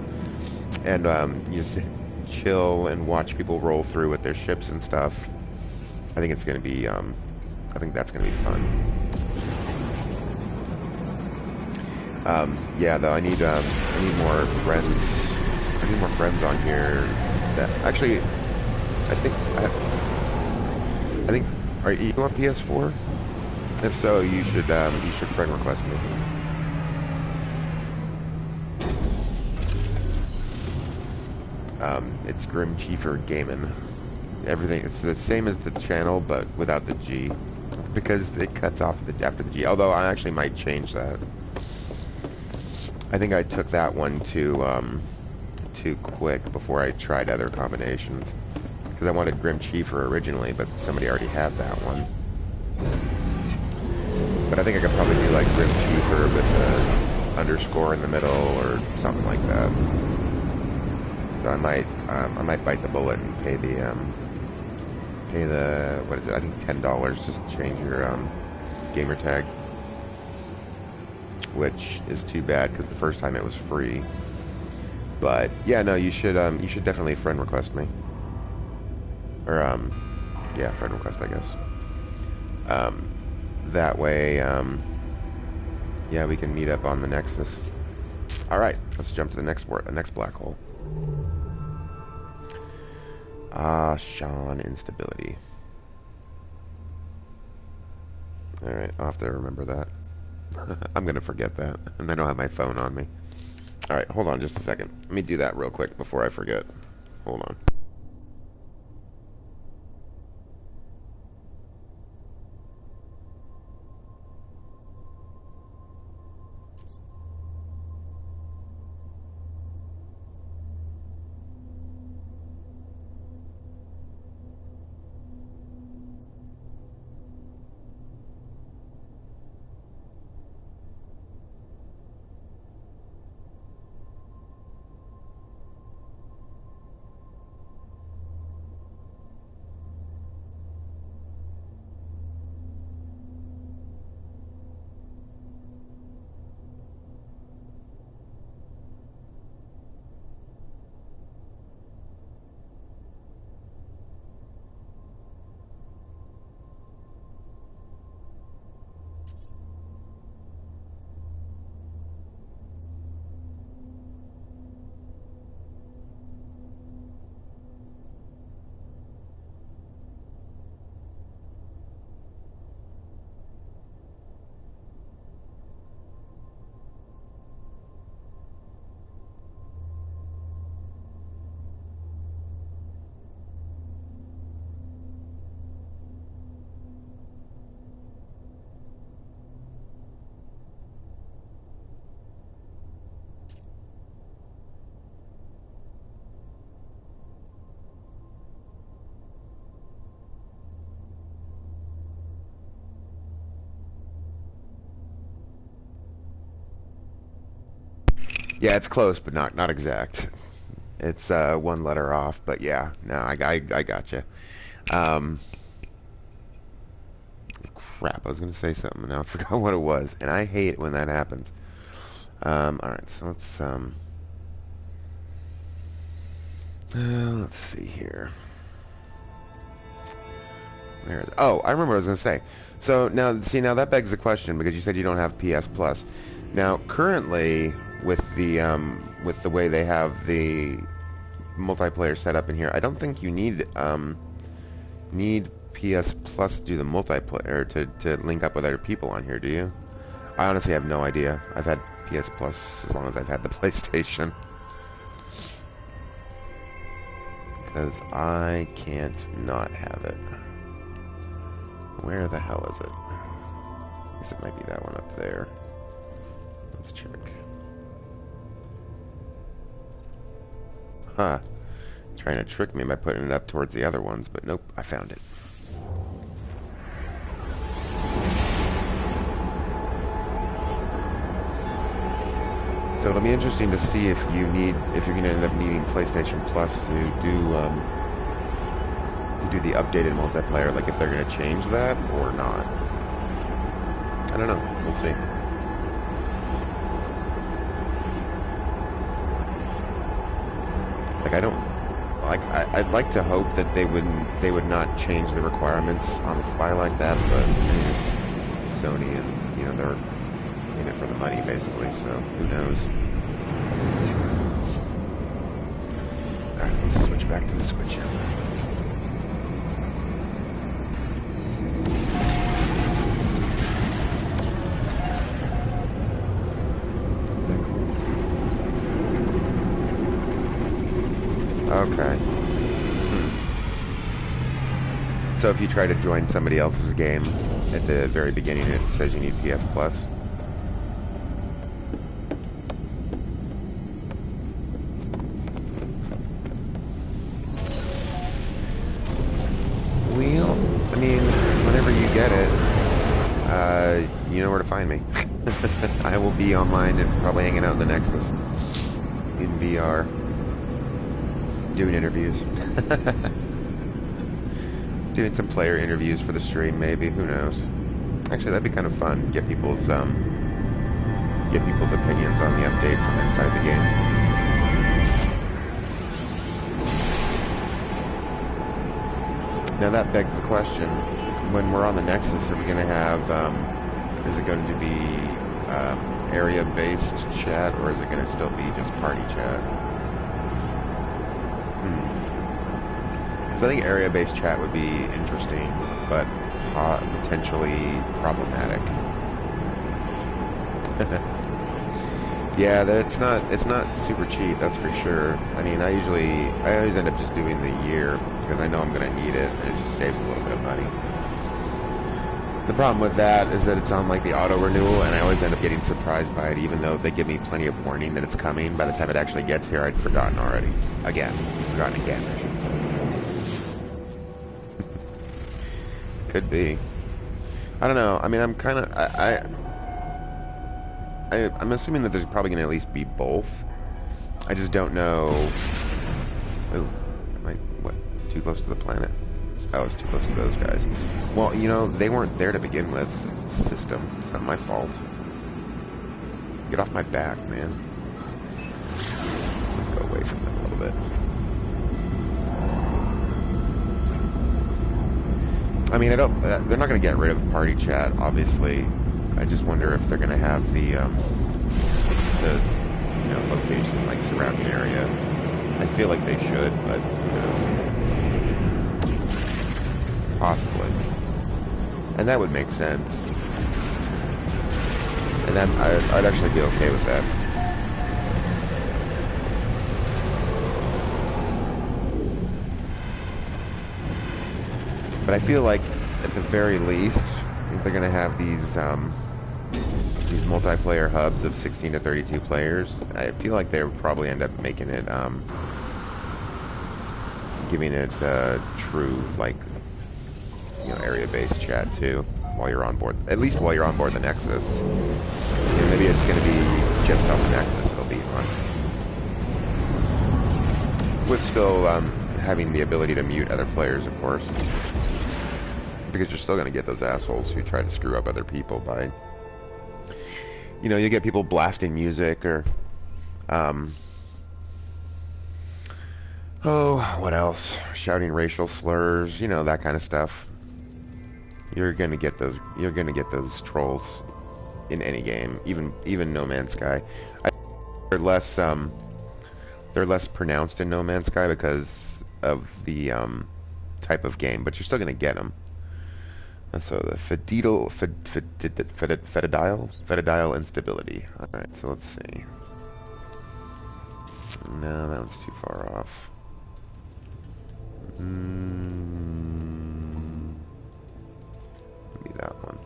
and just chill and watch people roll through with their ships and stuff. I think it's going to be, I think that's going to be fun. Yeah, though, I need more friends. I need more friends on here. That actually, I think, are you on PS4? If so, you should friend request me. It's Grim Chiefer Gaming. Everything, it's the same as the channel, but without the G, because it cuts off after the G. Although I actually might change that. I think I took that one too quick before I tried other combinations, because I wanted Grim Chiefer originally, but somebody already had that one. But I think I could probably do like Grim Chiefer with an underscore in the middle or something like that. So I might bite the bullet and pay the what is it? I think $10 just to change your gamer tag, which is too bad because the first time it was free. But yeah, no, you should definitely friend request me, or yeah, friend request, I guess. That way, yeah, we can meet up on the Nexus. All right, let's jump to the next black hole. Sean instability. All right, I'll have to remember that. I'm gonna forget that, and I don't have my phone on me. All right, hold on just a second. Let me do that real quick before I forget. Hold on. Yeah, it's close, but not exact. It's one letter off, but yeah, no, I gotcha. Crap, I was gonna say something, and now I forgot what it was, and I hate it when that happens. All right, so let's see here. Oh, I remember what I was gonna say. So now, see, now that begs the question, because you said you don't have PS Plus. Now, currently, with the way they have the multiplayer set up in here, I don't think you need PS Plus to do the multiplayer to link up with other people on here, do you? I honestly have no idea. I've had PS Plus as long as I've had the PlayStation. Because I can't not have it. Where the hell is it? I guess it might be that one up there. Let's check. Huh. Trying to trick me by putting it up towards the other ones, but nope, I found it. So it'll be interesting to see if you're going to end up needing PlayStation Plus to do the updated multiplayer, like if they're going to change that or not. I don't know. We'll see. Like I'd like to hope that they would not change the requirements on the fly like that, but I mean, it's Sony, and you know they're in it for the money basically, so who knows. Alright, let's switch back to the Switch. Okay. So if you try to join somebody else's game at the very beginning, it says you need PS Plus. Well, I mean, whenever you get it, you know where to find me. I will be online and probably hanging out in the Nexus in VR. Doing interviews. Doing some player interviews for the stream, maybe. Who knows? Actually, that'd be kind of fun. Get people's opinions on the update from inside the game. Now that begs the question: when we're on the Nexus, are we going to have? Is it going to be area-based chat, or is it going to still be just party chat? So I think area-based chat would be interesting, but potentially problematic. Yeah, it's not super cheap, that's for sure. I mean, I always end up just doing the year because I know I'm gonna need it, and it just saves a little bit of money. The problem with that is that it's on like the auto renewal, and I always end up getting surprised by it, even though they give me plenty of warning that it's coming. By the time it actually gets here, I'd forgotten already. Forgotten again, I should say. Could be. I don't know. I mean, I'm kind of I'm assuming that there's probably going to at least be both. I just don't know. Oh, am I what? Too close to the planet? Oh, it's too close to those guys. Well, you know, they weren't there to begin with. System. It's not my fault. Get off my back, man. Let's go away from them a little bit. I mean, they're not going to get rid of party chat, obviously. I just wonder if they're going to have the location, like, surrounding area. I feel like they should, but who knows? Possibly. And that would make sense. And then I'd actually be okay with that. But I feel like, at the very least, if they're going to have these multiplayer hubs of 16 to 32 players, I feel like they would probably end up making it, giving it true, like, you know, area-based chat too, while you're on board. At least while you're on board the Nexus. You know, maybe it's going to be just on the Nexus it'll be on. With still having the ability to mute other players, of course. Because you're still going to get those assholes who try to screw up other people by, you know, you get people blasting music or, what else? Shouting racial slurs, you know, that kind of stuff. You're going to get those trolls in any game, even No Man's Sky. They're less pronounced in No Man's Sky because of the type of game, but you're still going to get them. And so the fetidile instability. All right, so let's see. No, that one's too far off. Maybe that one.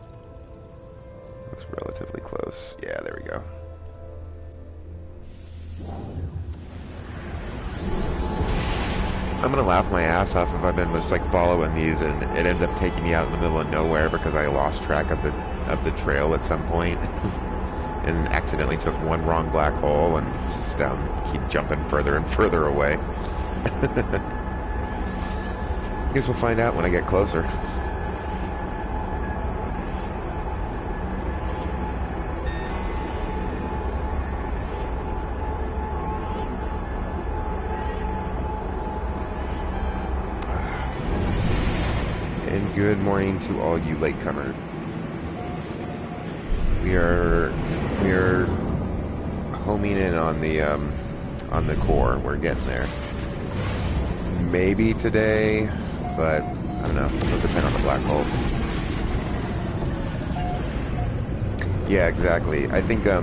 Looks relatively close. Yeah, there we go. I'm gonna laugh my ass off if I've been just like following these and it ends up taking me out in the middle of nowhere because I lost track of the trail at some point and accidentally took one wrong black hole and just keep jumping further and further away. I guess we'll find out when I get closer. And good morning to all you latecomers. We are homing in on the core. We're getting there. Maybe today, but I don't know. It'll depend on the black holes. Yeah, exactly. I think the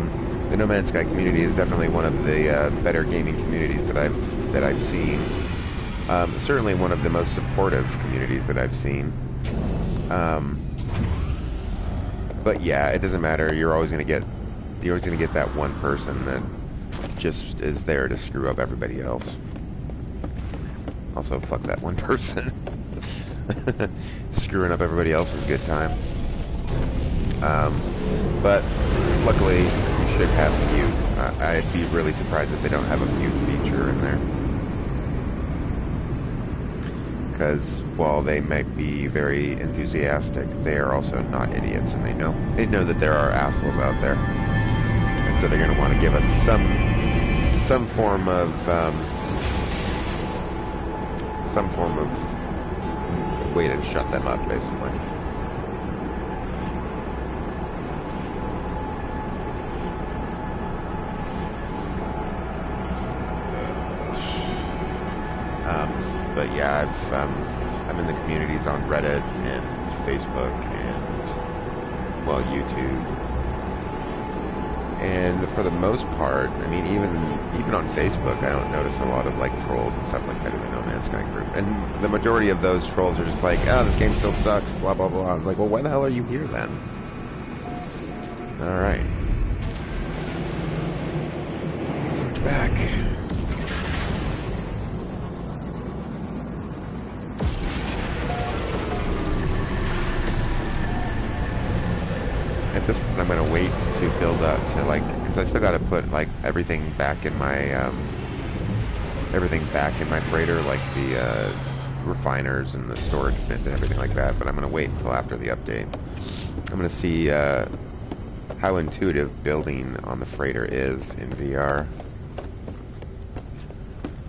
No Man's Sky community is definitely one of the better gaming communities that I've seen. Certainly one of the most supportive communities that I've seen. But yeah, it doesn't matter. You're always gonna get that one person that just is there to screw up everybody else. Also, fuck that one person. Screwing up everybody else's good time. But luckily, you should have mute. I'd be really surprised if they don't have a mute feature in there. Because while they might be very enthusiastic, they are also not idiots, and they know that there are assholes out there, and so they're going to want to give us some form of way to shut them up, basically. But yeah, I'm in the communities on Reddit and Facebook and, well, YouTube. And for the most part, I mean, even on Facebook, I don't notice a lot of like trolls and stuff like that in the No Man's Sky group. And the majority of those trolls are just like, oh, this game still sucks, blah, blah, blah. I was like, well, why the hell are you here then? All right. Switch back. At this point, I'm going to wait to build up to, like, because I still got to put, like, everything back in my freighter, like the refiners and the storage bins and everything like that, but I'm going to wait until after the update. I'm going to see how intuitive building on the freighter is in VR,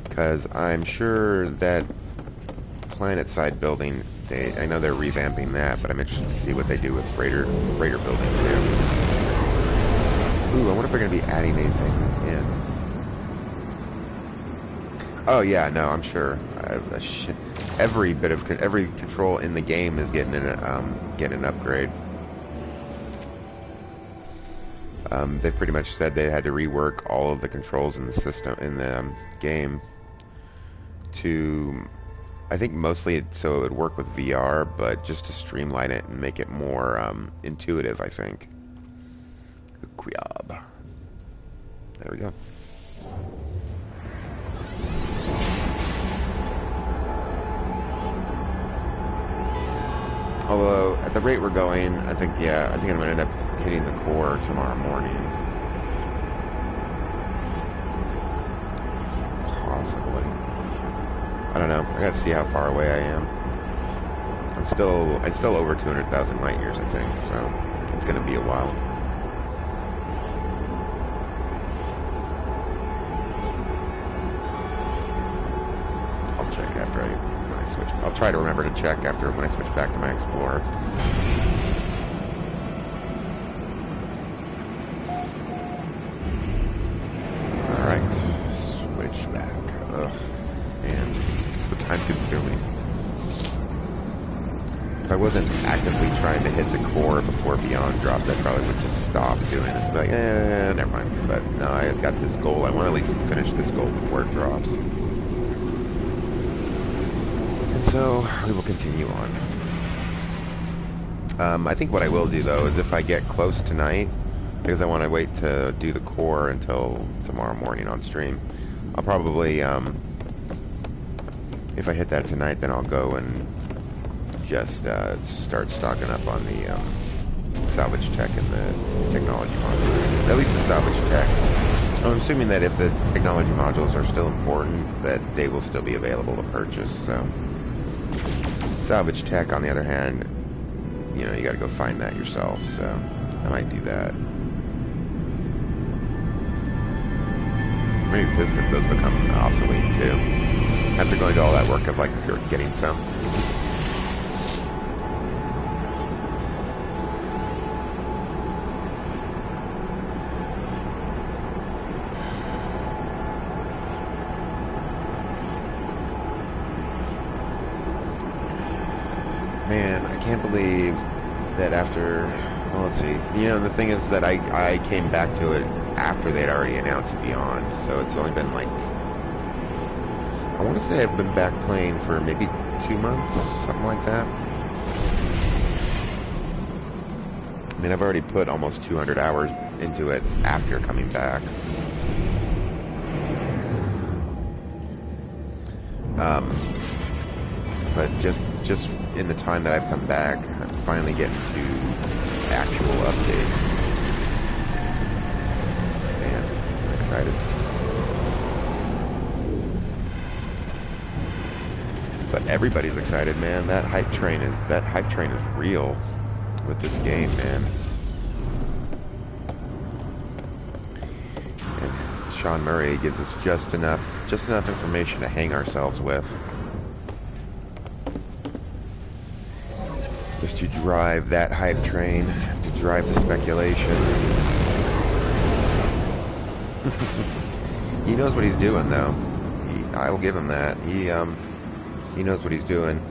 because I'm sure that planet-side building, I know they're revamping that, but I'm interested to see what they do with freighter building too. Ooh, I wonder if they're going to be adding anything in. Oh yeah, no, I'm sure. Every control in the game is getting an upgrade. They pretty much said they had to rework all of the controls in the system in the game to, I think mostly so it would work with VR, but just to streamline it and make it more intuitive, I think. Quiab. There we go. Although, at the rate we're going, I think I'm going to end up hitting the core tomorrow morning. Possibly. I don't know. I gotta see how far away I am. I'm still over 200,000 light years, I think, so it's gonna be a while. I'll check after when I switch. I'll try to remember to check after when I switch back to my Explorer. All right, switch back. Ugh, man. Time consuming. If I wasn't actively trying to hit the core before Beyond dropped, I probably would just stop doing it. It's like, never mind. But no, I got this goal. I want to at least finish this goal before it drops. And so we will continue on. I think what I will do though is if I get close tonight, because I want to wait to do the core until tomorrow morning on stream, I'll probably, if I hit that tonight, then I'll go and just start stocking up on the salvage tech and the technology modules. At least the salvage tech. I'm assuming that if the technology modules are still important, that they will still be available to purchase. So, salvage tech, on the other hand, you know, you got to go find that yourself. So, I might do that. Maybe pissed if those become obsolete too, after going to all that work of like getting some. Man, I can't believe that after, well, let's see, you know, the thing is that I came back to it after they'd already announced Beyond, so it's only been like, I want to say I've been back playing for maybe 2 months, something like that. I mean, I've already put almost 200 hours into it after coming back. But just in the time that I've come back, I'm finally getting to actual update. Man, I'm excited. But everybody's excited, man. That hype train is real with this game, man. And Sean Murray gives us just enough information to hang ourselves with. Just to drive that hype train, to drive the speculation. He knows what he's doing, though. I will give him that. He knows what he's doing.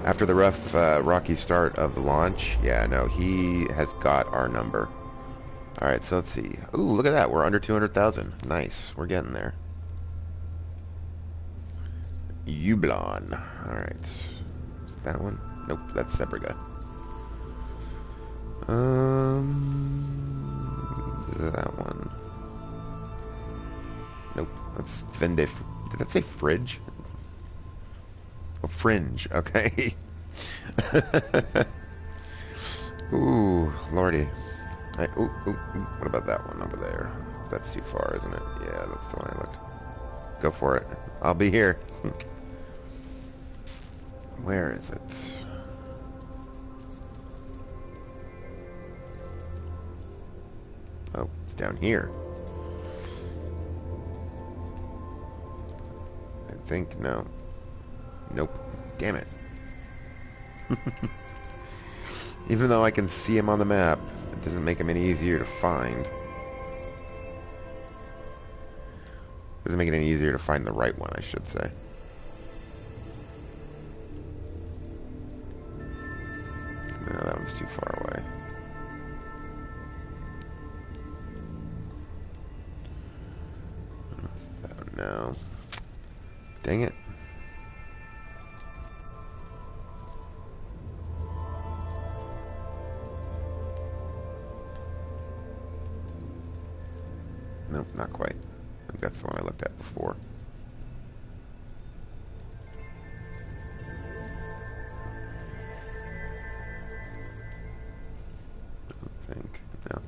After the rough, rocky start of the launch, yeah, no, he has got our number. All right, so let's see. Ooh, look at that. We're under 200,000. Nice. We're getting there. Ublon. All right. Is that one? Nope, that's Sebriga. Is that one? Nope, that's Vende. Did that say Fridge? Oh, Fringe, okay. Ooh, lordy. Ooh, what about that one over there? That's too far, isn't it? Yeah, that's the one I looked. Go for it. I'll be here. Where is it? Oh, it's down here. I think, no. Nope. Damn it. Even though I can see him on the map, it doesn't make him any easier to find. Doesn't make it any easier to find the right one, I should say. No, that one's too far away. Oh, no. Dang it. Nope, not quite. I think that's the one I looked at before. I think, no.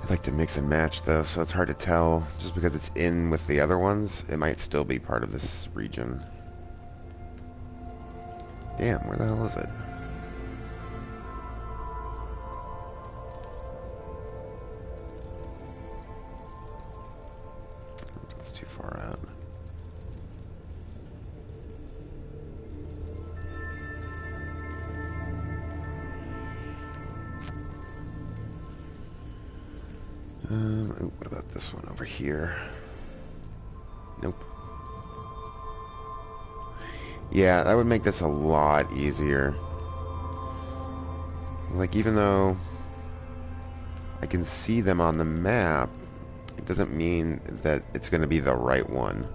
I like to mix and match though, so it's hard to tell. Just because it's in with the other ones, it might still be part of this region. Damn, where the hell is it? That's too far out. What about this one over here? Nope. Yeah, that would make this a lot easier. Like, even though I can see them on the map, it doesn't mean that it's going to be the right one.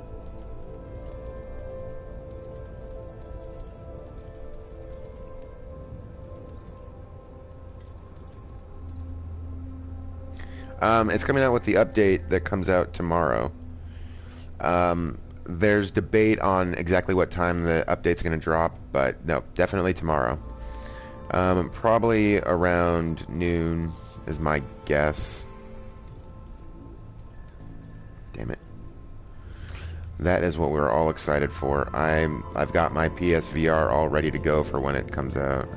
It's coming out with the update that comes out tomorrow. There's debate on exactly what time the update's going to drop, but no, definitely tomorrow. Probably around noon is my guess. Damn it. That is what we're all excited for. I've got my PSVR all ready to go for when it comes out.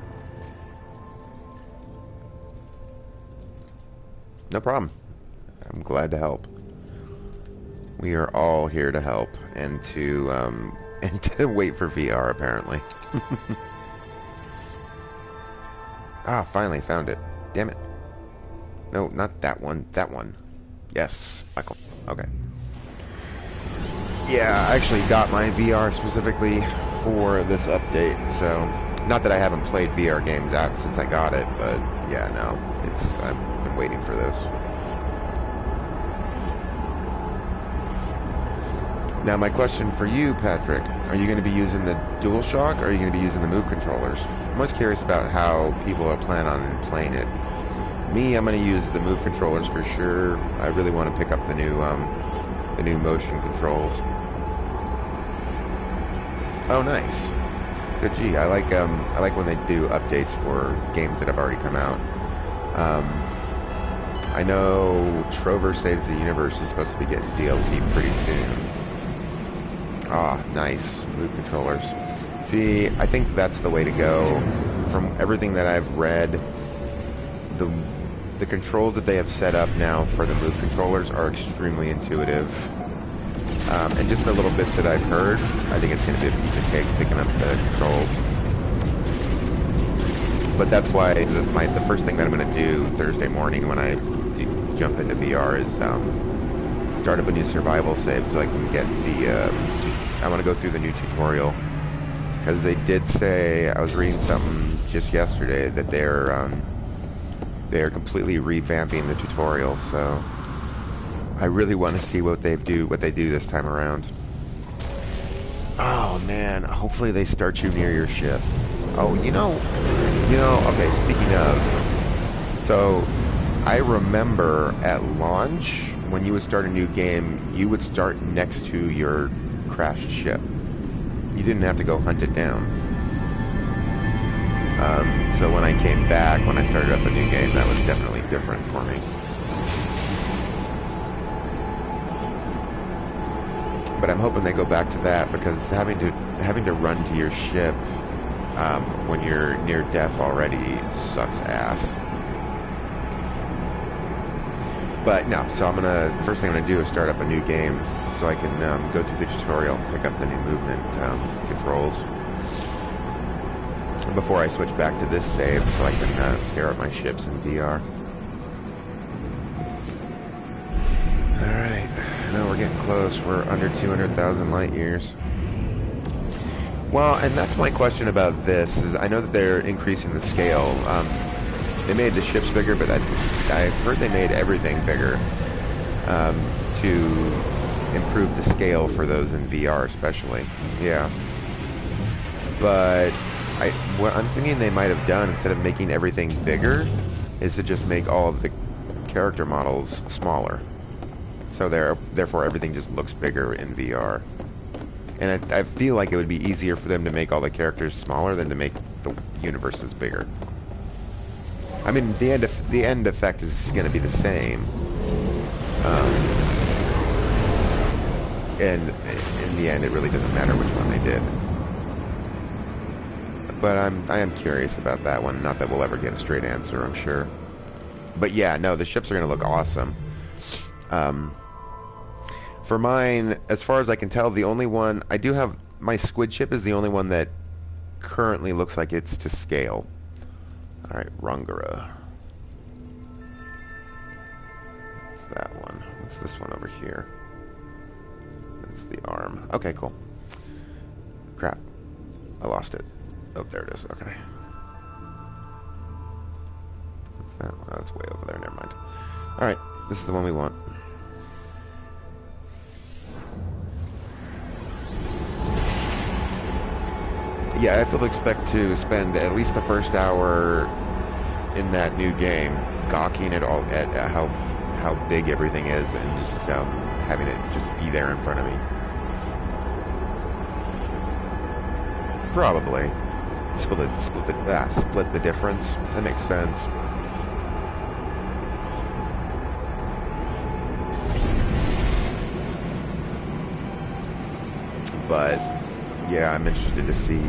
No problem. I'm glad to help. We are all here to help and to and to wait for VR apparently. Ah, finally found it. Damn it. No, not that one. That one. Yes, Michael. Okay. Yeah, I actually got my VR specifically for this update, so not that I haven't played VR games out since I got it, but yeah, no, I've been waiting for this. Now, my question for you, Patrick, are you going to be using the DualShock or are you going to be using the Move controllers? I'm most curious about how people are planning on playing it. Me, I'm going to use the Move controllers for sure. I really want to pick up the new motion controls. Oh, nice. Good. Gee, I like when they do updates for games that have already come out. I know Trover Saves the Universe is supposed to be getting DLC pretty soon. Ah, nice. Move controllers. See, I think that's the way to go. From everything that I've read, the controls that they have set up now for the Move controllers are extremely intuitive. And just the little bits that I've heard, I think it's going to be a piece of cake picking up the controls. But that's why the first thing that I'm going to do Thursday morning when I jump into VR is start up a new survival save so I can get I want to go through the new tutorial. Because they did say, I was reading something just yesterday, that they're completely revamping the tutorial, so I really want to see what they do this time around. Oh man, hopefully they start you near your ship. Oh, okay, speaking of, so I remember at launch, when you would start a new game, you would start next to your crashed ship. You didn't have to go hunt it down. So when I came back, when I started up a new game, that was definitely different for me. But I'm hoping they go back to that, because having to run to your ship when you're near death already sucks ass. But no, so first thing I'm gonna do is start up a new game so I can go through the tutorial, pick up the new movement controls before I switch back to this save, so I can stare at my ships in VR. Alright, now we're getting close. We're under 200,000 light years. Well, and that's my question about this, is I know that they're increasing the scale. They made the ships bigger, but I've heard they made everything bigger to improve the scale for those in VR especially. Yeah. But what I'm thinking they might have done, instead of making everything bigger, is to just make all of the character models smaller. So therefore everything just looks bigger in VR. And I feel like it would be easier for them to make all the characters smaller than to make the universes bigger. I mean, the end effect is going to be the same. And in the end, it really doesn't matter which one they did. But I am curious about that one. Not that we'll ever get a straight answer, I'm sure. But yeah, no, the ships are going to look awesome. For mine, as far as I can tell, the only one I do have, my squid ship is the only one that currently looks like it's to scale. All right, Rungara. What's that one? What's this one over here? That's the arm. Okay, cool. Crap. I lost it. Oh, there it is. Okay. What's that? Oh, that's way over there. Never mind. Alright, this is the one we want. Yeah, I fully expect to spend at least the first hour in that new game gawking at all at how big everything is, and just having it just be there in front of me. Probably split the difference. That makes sense. But yeah, I'm interested to see.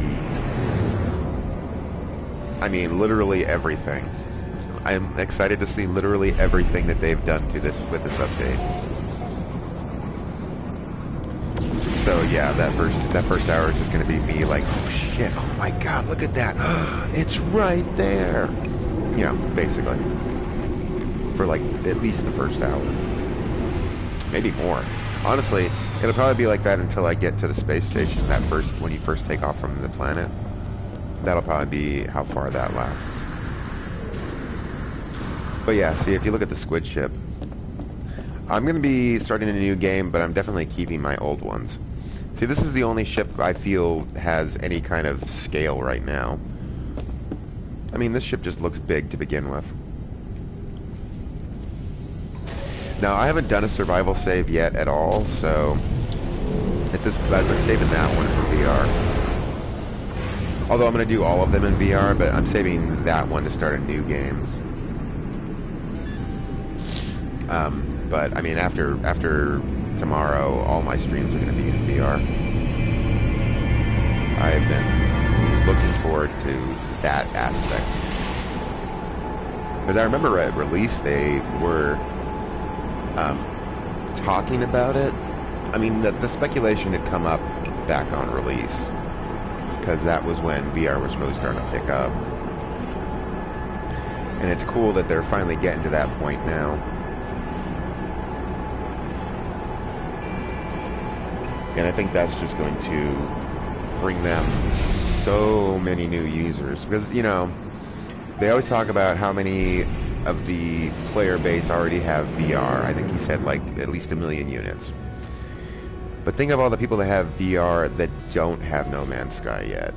I mean, literally everything. I'm excited to see literally everything that they've done to this with this update. So yeah, that first hour is just gonna be me like, oh shit, oh my god, look at that, it's right there. You know, basically, for like at least the first hour, maybe more. Honestly, it'll probably be like that until I get to the space station. When you first take off from the planet, that'll probably be how far that lasts. But yeah, see, if you look at the squid ship, I'm going to be starting a new game, but I'm definitely keeping my old ones. See, this is the only ship I feel has any kind of scale right now. I mean, this ship just looks big to begin with. Now, I haven't done a survival save yet at all, so I've been saving that one for VR. Although I'm going to do all of them in VR, but I'm saving that one to start a new game. But I mean, after tomorrow, all my streams are going to be in VR. I've been looking forward to that aspect. Because I remember at release they were talking about it. I mean, the speculation had come up back on release, because that was when VR was really starting to pick up. And it's cool that they're finally getting to that point now. And I think that's just going to bring them so many new users. Because, you know, they always talk about how many of the player base already have VR. I think he said like at least 1 million units. But think of all the people that have VR that don't have No Man's Sky yet.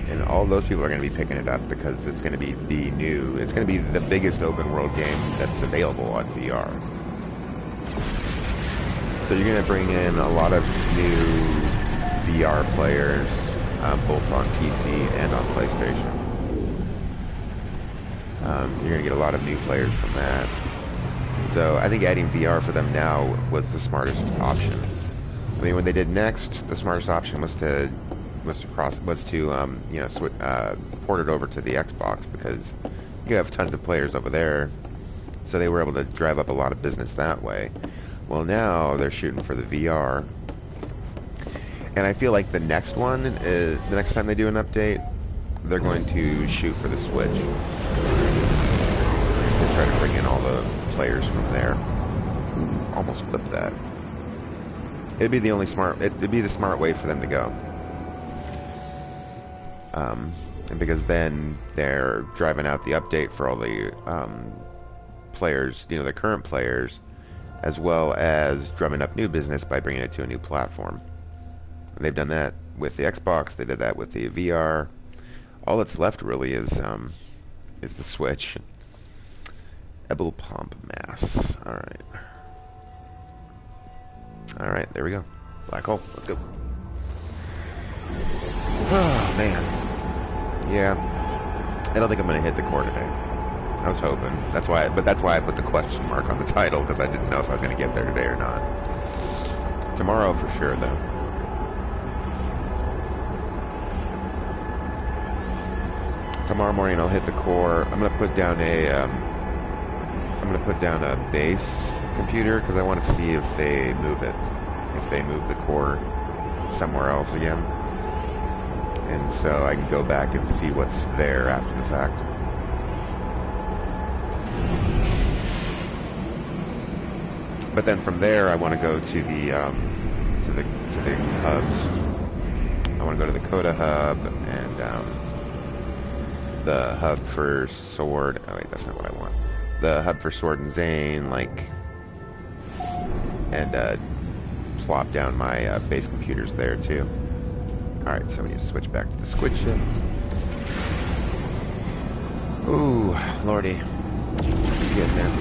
And all those people are going to be picking it up because it's going to be it's going to be the biggest open world game that's available on VR. So you're going to bring in a lot of new VR players, both on PC and on PlayStation. You're going to get a lot of new players from that. So I think adding VR for them now was the smartest option. I mean, when they did Next, the smartest option was to port it over to the Xbox, because you have tons of players over there. So they were able to drive up a lot of business that way. Well, now they're shooting for the VR, and I feel like the next time they do an update, they're going to shoot for the Switch to try to bring in all the players from there. Almost flipped that. It'd be the smart way for them to go. And because then they're driving out the update for all the players, you know, the current players, as well as drumming up new business by bringing it to a new platform. And they've done that with the Xbox. They did that with the VR. All that's left really is the Switch. Ebel Pomp Mass. All right, there we go. Black hole. Let's go. Oh man. Yeah. I don't think I'm gonna hit the core today. I was hoping. That's why I put the question mark on the title, because I didn't know if I was going to get there today or not. Tomorrow for sure, though. Tomorrow morning I'll hit the core. I'm going to put down a base computer, because I want to see if they move it. If they move the core somewhere else again. And so I can go back and see what's there after the fact. But then from there, I want to go to the hubs. I want to go to the Coda Hub and the hub for Sword. Oh wait, that's not what I want. The hub for Sword and Zane, like, and plop down my base computers there too. All right, so we need to switch back to the squid ship. Ooh, lordy, getting there.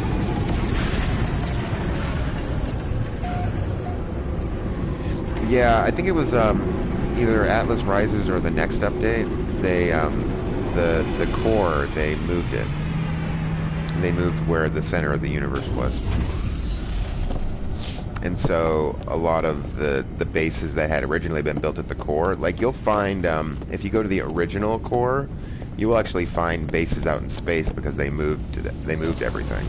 Yeah, I think it was either Atlas Rises or the next update. They the core, they moved it. They moved where the center of the universe was. And so a lot of the bases that had originally been built at the core, like you'll find, if you go to the original core, you will actually find bases out in space because they moved everything.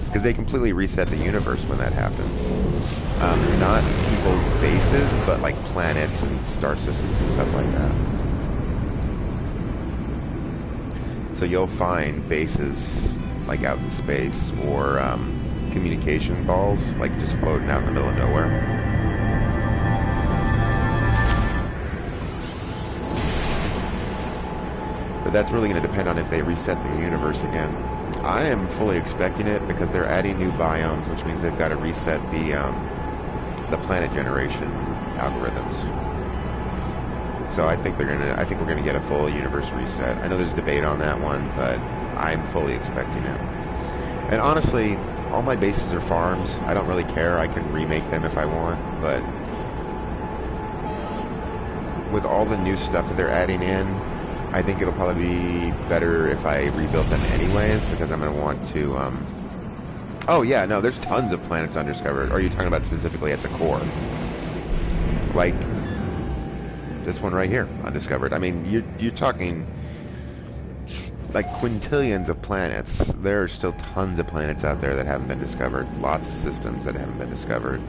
Because they completely reset the universe when that happened. Not people's bases, but like planets and star systems and stuff like that. So you'll find bases like out in space or communication balls like just floating out in the middle of nowhere. But that's really going to depend on if they reset the universe again. I am fully expecting it because they're adding new biomes, which means they've got to reset the planet generation algorithms. So I think we're gonna get a full universe reset. I know there's debate on that one, but I'm fully expecting it. And honestly, all my bases are farms. I don't really care. I can remake them if I want, but with all the new stuff that they're adding in, I think it'll probably be better if I rebuild them anyways, because I'm going to want to, oh yeah, no, there's tons of planets undiscovered. Or are you talking about specifically at the core? Like, this one right here, undiscovered. I mean, you're talking like quintillions of planets. There are still tons of planets out there that haven't been discovered. Lots of systems that haven't been discovered.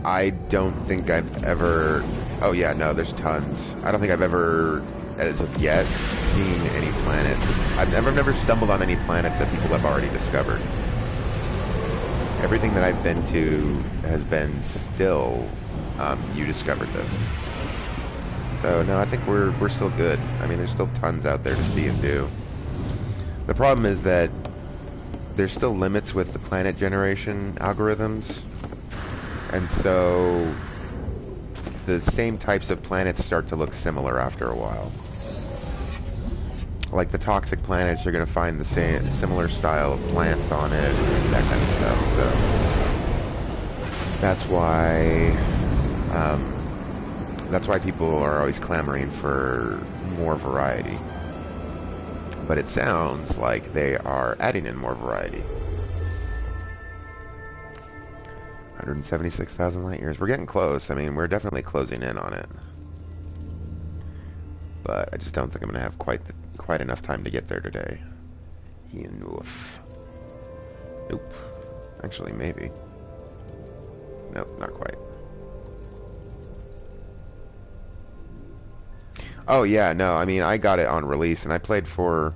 I don't think I've ever... Oh yeah, no, there's tons. I don't think I've ever, as of yet, seen any planets. I've never stumbled on any planets that people have already discovered. Everything that I've been to has been still, you discovered this. So no, I think we're still good. I mean, there's still tons out there to see and do. The problem is that there's still limits with the planet generation algorithms. And so the same types of planets start to look similar after a while. Like the toxic planets, you're going to find the similar style of plants on it, and that kind of stuff. So that's why people are always clamoring for more variety. But it sounds like they are adding in more variety. 176,000 light years. We're getting close. I mean, we're definitely closing in on it. But I just don't think I'm going to have quite enough time to get there today. Enough. Nope. Actually, maybe. Nope, not quite. Oh, yeah, no, I mean, I got it on release, and I played for,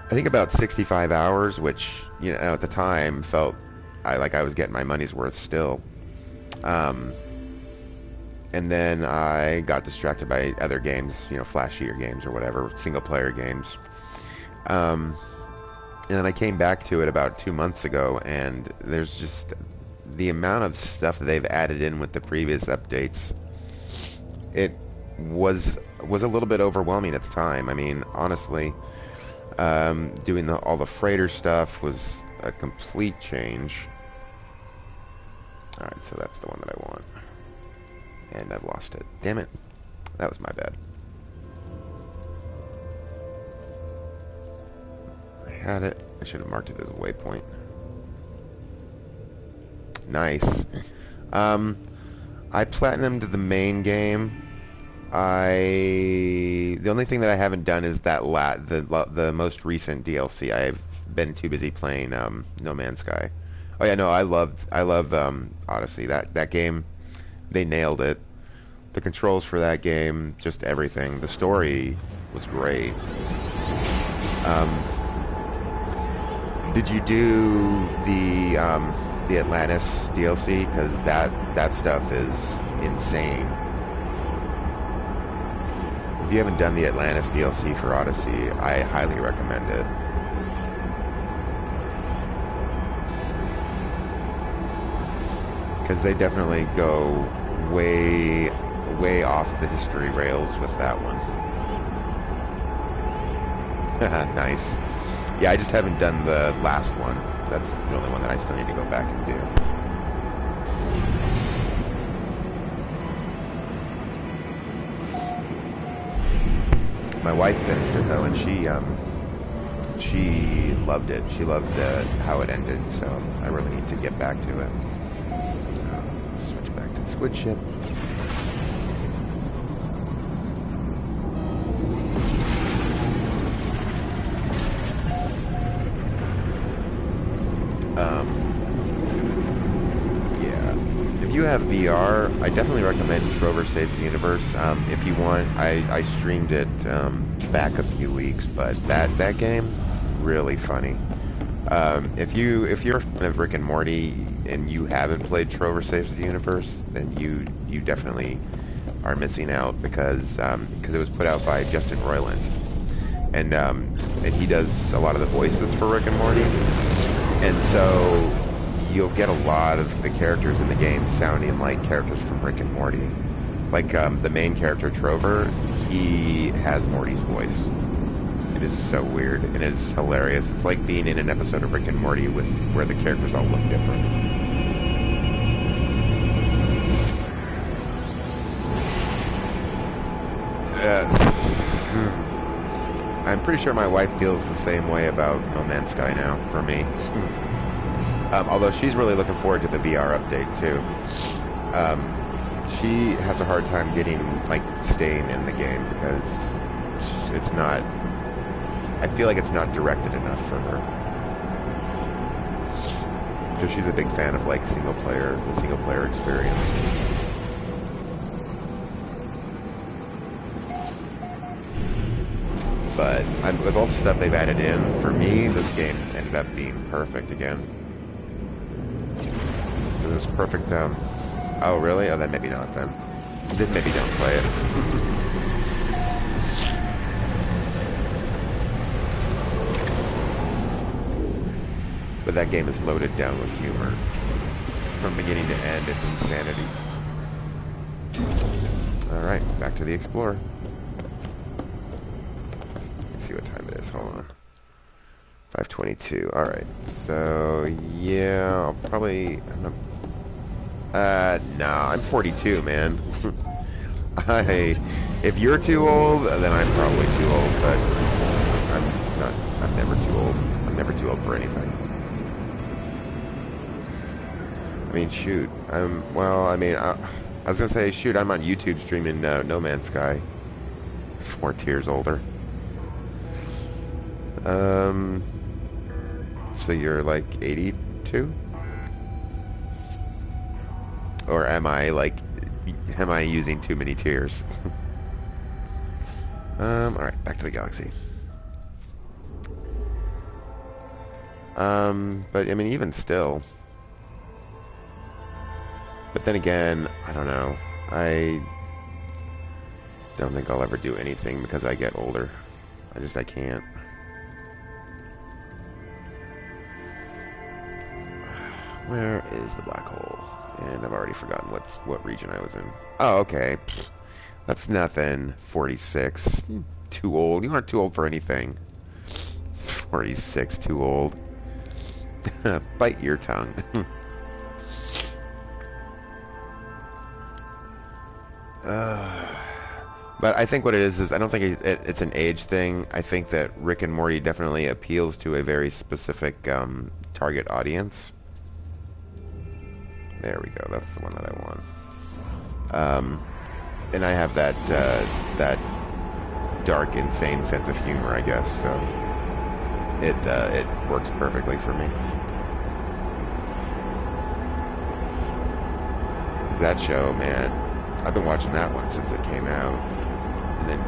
I think, about 65 hours, which, you know, at the time felt like I was getting my money's worth still. And then I got distracted by other games, you know, flashier games or whatever, single-player games. And then I came back to it about 2 months ago, and there's just the amount of stuff that they've added in with the previous updates. It was a little bit overwhelming at the time. I mean, honestly, doing all the freighter stuff was a complete change. Alright, so that's the one that I want. And I've lost it. Damn it. That was my bad. I had it. I should have marked it as a waypoint. Nice. I platinumed the main game. The only thing that I haven't done is that the most recent DLC. I've been too busy playing No Man's Sky. Oh yeah, no, I love Odyssey. That game, they nailed it. The controls for that game, just everything. The story was great. Did you do the the Atlantis DLC, because that stuff is insane. If you haven't done the Atlantis DLC for Odyssey, I highly recommend it. Because they definitely go way off the history rails with that one. Nice. Yeah, I just haven't done the last one. That's the only one that I still need to go back and do. My wife finished it though, and she loved it. She loved how it ended, so I really need to get back to it. Let's switch back to the squid ship. Yeah. If you have VR, I definitely recommend Trover Saves the Universe. If you want, I streamed it back a few weeks, but that game, really funny. If you're a fan of Rick and Morty and you haven't played Trover Saves the Universe, then you definitely are missing out because it was put out by Justin Roiland, and he does a lot of the voices for Rick and Morty, and so you'll get a lot of the characters in the game sounding like characters from Rick and Morty. Like the main character Trover, he has Morty's voice. It is so weird and it's hilarious. It's like being in an episode of Rick and Morty where the characters all look different. I'm pretty sure my wife feels the same way about No Man's Sky now, for me. Although she's really looking forward to the VR update, too. She has a hard time staying in the game because it's not... I feel like it's not directed enough for her. Because she's a big fan of, the single-player experience. But with all the stuff they've added in, for me, this game ended up being perfect again. It was perfect. Oh, really? Oh, then maybe not then. Then maybe don't play it. But that game is loaded down with humor. From beginning to end, it's insanity. Alright, back to the Explorer. Let's see what time it is. Hold on. 5:22. Alright, so yeah, I'll probably... no, I'm 42, man. If you're too old, then I'm probably too old, but I'm never too old. I'm never too old for anything. I mean, shoot. I was gonna say, shoot, I'm on YouTube streaming No Man's Sky. 4 tiers older. So you're like 82? Or am I using too many tiers? Alright, back to the galaxy. But I mean, even still. But then again, I don't know. I don't think I'll ever do anything because I get older. I can't. Where is the black hole? And I've already forgotten what region I was in. Oh, okay. Pfft, that's nothing. 46. Too old. You aren't too old for anything. 46, too old. Bite your tongue. But I think what it is I don't think it's an age thing. I think that Rick and Morty definitely appeals to a very specific target audience. There we go. That's the one that I want. And I have that dark, insane sense of humor, I guess. So it works perfectly for me. That show, man, I've been watching that one since it came out, and then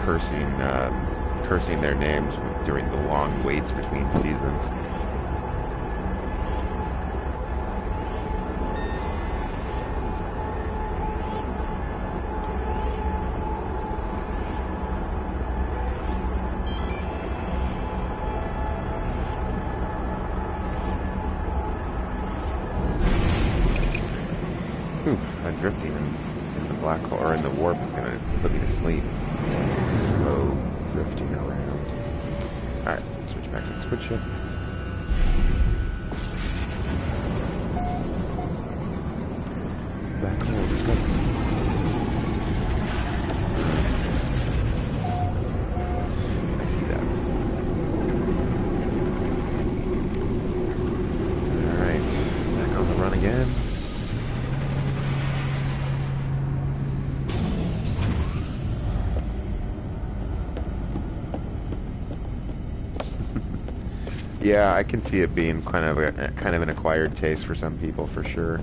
cursing their names during the long waits between seasons. That drifting in the black hole, or in the warp, is going to put me to sleep. Slow drifting around. Alright, switch back to the switch ship. Black hole, just go. I see that. Alright, back on the run again. Yeah, I can see it being kind of an acquired taste for some people, for sure.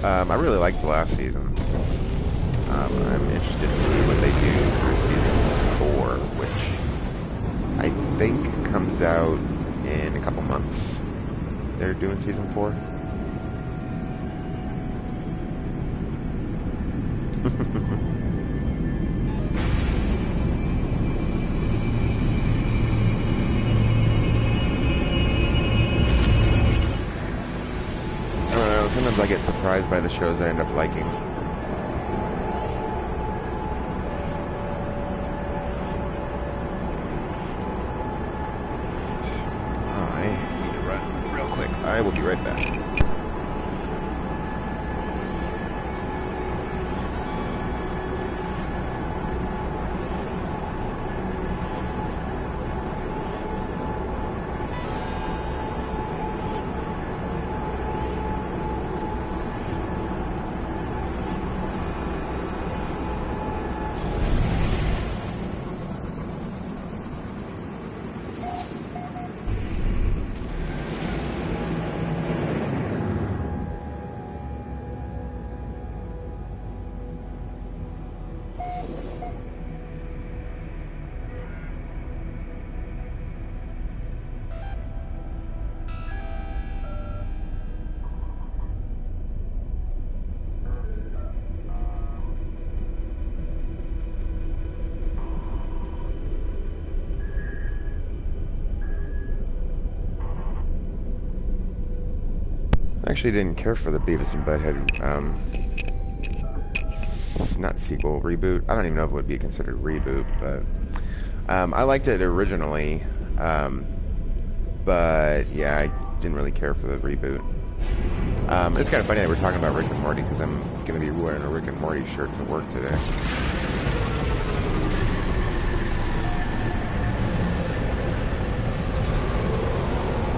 I really liked the last season. I'm interested to see what they do for season 4, which I think comes out in a couple months. They're doing season 4. Sometimes I get surprised by the shows I end up liking. I need to run real quick. I will be right back. I actually didn't care for the Beavis and Butthead, not sequel, reboot. I don't even know if it would be considered reboot, but I liked it originally, but yeah, I didn't really care for the reboot. It's kind of funny that we're talking about Rick and Morty, because I'm going to be wearing a Rick and Morty shirt to work today.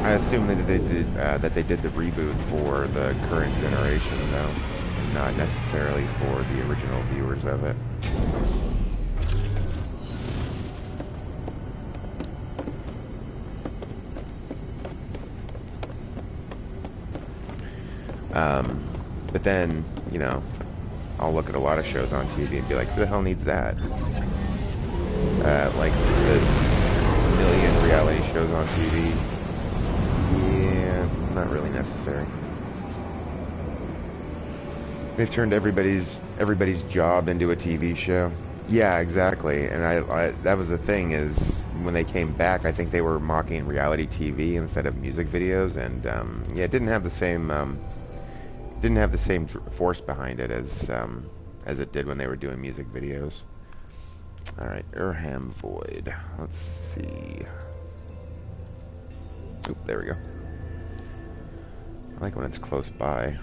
I assume that they did the reboot for the current generation, though, not necessarily for the original viewers of it. But then, you know, I'll look at a lot of shows on TV and be like, who the hell needs that? Like the million reality shows on TV. Yeah, not really necessary. They've turned everybody's job into a TV show. Yeah, exactly. And I that was the thing, is when they came back, I think they were mocking reality TV instead of music videos, and yeah, it didn't have the same force behind it as it did when they were doing music videos. All right, Urham Void. Let's see. Oop, there we go. I like when it's close by.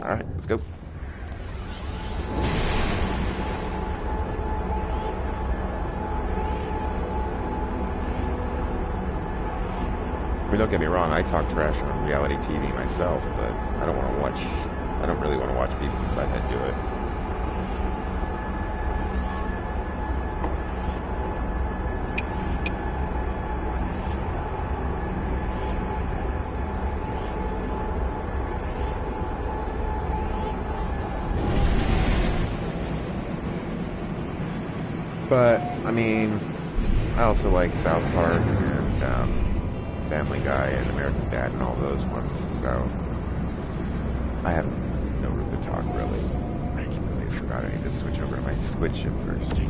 Alright, let's go. I mean, don't get me wrong, I talk trash on reality TV myself, but I don't really want to watch Beavis and Butthead do it. But, I mean, I also like South Park and Family Guy and American Dad and all those ones, so I have no room to talk, really. I completely forgot I need to switch over to my Switch ship first.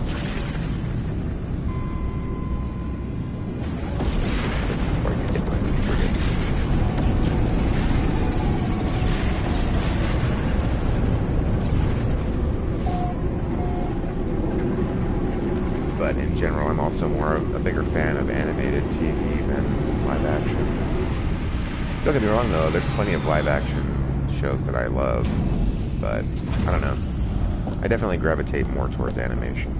also a bigger fan of animated TV than live action. Don't get me wrong though, there's plenty of live action shows that I love, but I don't know. I definitely gravitate more towards animation.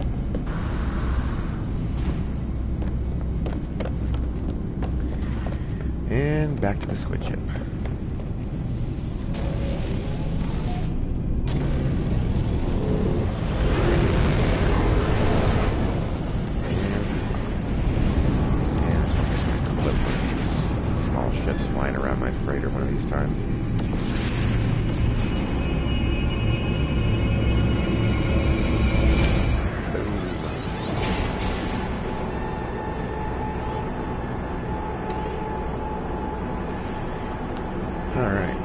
And back to the squid ship. Ships flying around my freighter one of these times. Alright.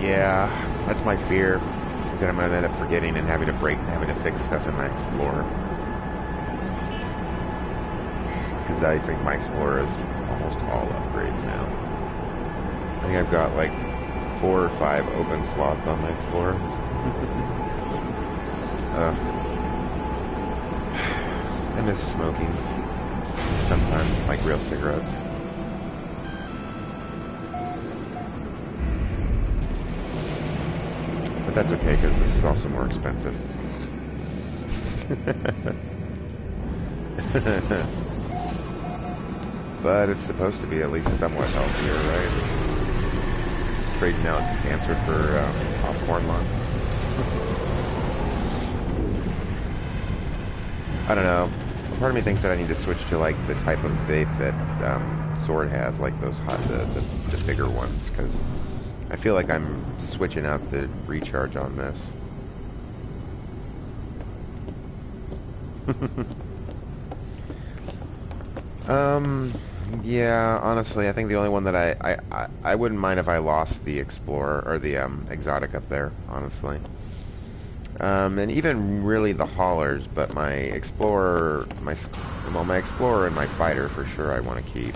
Yeah, that's my fear, is that I'm going to end up forgetting and having to fix stuff in my Explorer. Because I think my Explorer is almost all upgrades now. I think I've got like 4 or 5 open slots on my Explorer. I miss smoking. Sometimes, like real cigarettes. But that's okay, because this is also more expensive. But it's supposed to be at least somewhat healthier, right? Trading out cancer for popcorn lung. I don't know. Part of me thinks that I need to switch to like the type of vape that Sword has, like those the bigger ones, because I feel like I'm switching out the recharge on this. Yeah, honestly, I think the only one that I wouldn't mind if I lost the Explorer, or the, Exotic up there, honestly. And even really the haulers, but my Explorer, my Explorer and my Fighter for sure I want to keep.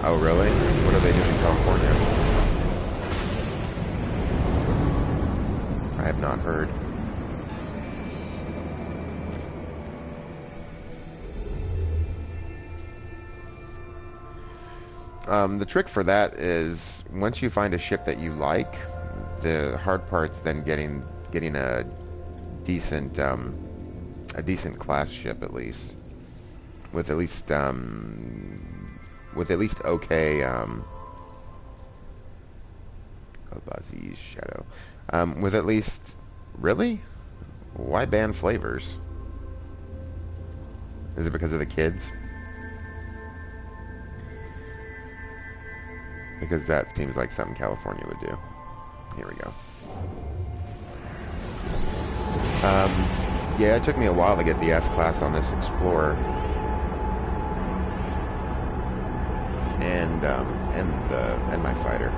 Oh really? What are they doing in California? I have not heard. The trick for that is once you find a ship that you like, the hard part's then getting a decent class ship at least, with at least okay Bazi's Shadow, with at least really, why ban flavors? Is it because of the kids? Because that seems like something California would do. Here we go. Yeah, it took me a while to get the S-Class on this Explorer. And my Fighter.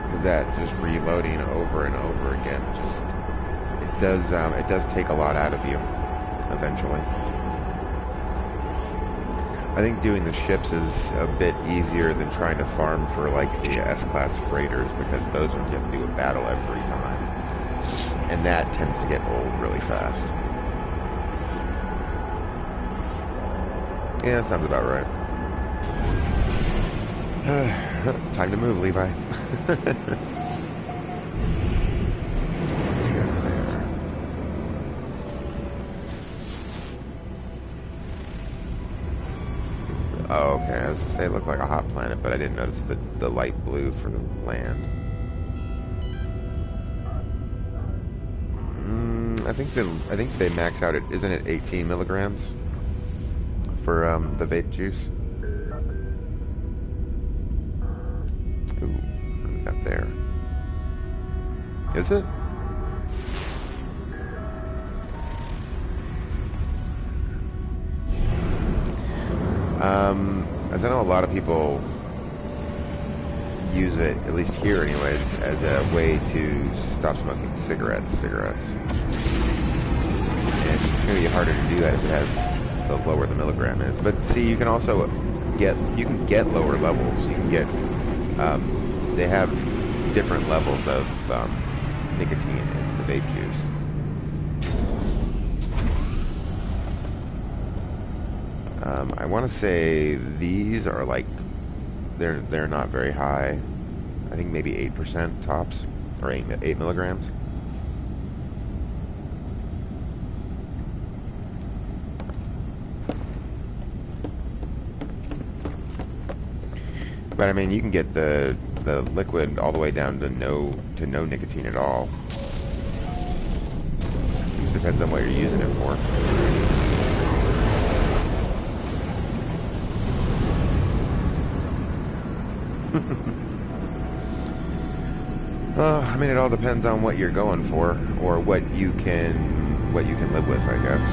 Because that just reloading over and over again, just it does take a lot out of you eventually. I think doing the ships is a bit easier than trying to farm for like the S-Class freighters, because those ones you have to do a battle every time, and that tends to get old really fast. Yeah, that sounds about right. Time to move, Levi. Oh, okay. I was gonna say it looked like a hot planet, but I didn't notice the light blue for the land. I think they max out at, isn't it 18 milligrams for the vape juice? Ooh, what do we got there? Is it? As I know a lot of people use it, at least here anyways, as a way to stop smoking cigarettes. And it's going to be harder to do that if it has, the lower the milligram is. But see, you can also you can get lower levels. You can get they have different levels of nicotine in the vape juice. I want to say these are like they're not very high. I think maybe 8% tops, or 8 milligrams. But I mean, you can get the liquid all the way down to no nicotine at all. It just depends on what you're using it for. I mean, it all depends on what you're going for, or what you can live with, I guess.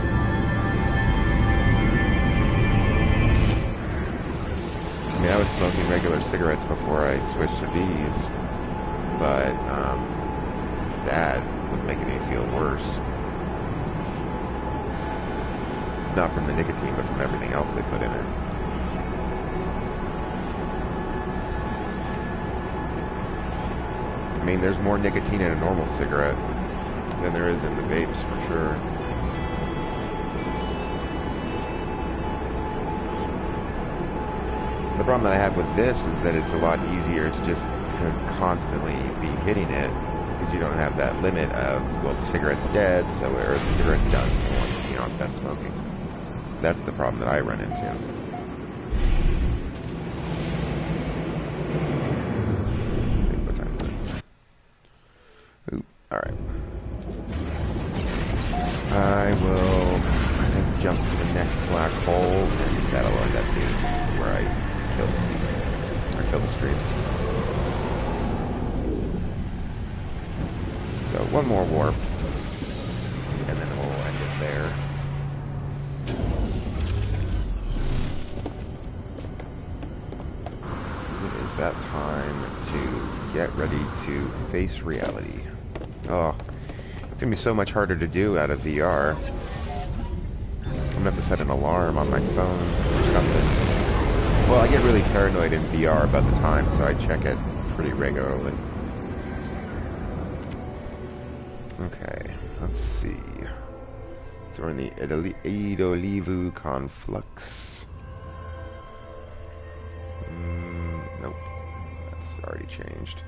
I mean, I was smoking regular cigarettes before I switched to these, but that was making me feel worse. Not from the nicotine, but from everything else they put in it. I mean, there's more nicotine in a normal cigarette than there is in the vapes, for sure. The problem that I have with this is that it's a lot easier to just constantly be hitting it, because you don't have that limit of, well, the cigarette's dead, so, or the cigarette's done, so, you know, I'm done smoking. That's the problem that I run into. Alright. I will, I think, jump to the next black hole, and that'll end up being where I kill the stream. So, one more warp, and then we'll end it there. It is that time to get ready to face reality. Oh, it's gonna be so much harder to do out of VR. I'm gonna have to set an alarm on my phone or something. Well, I get really paranoid in VR about the time, so I check it pretty regularly. Okay, let's see. So we're in the Idolivu conflux. Nope, that's already changed.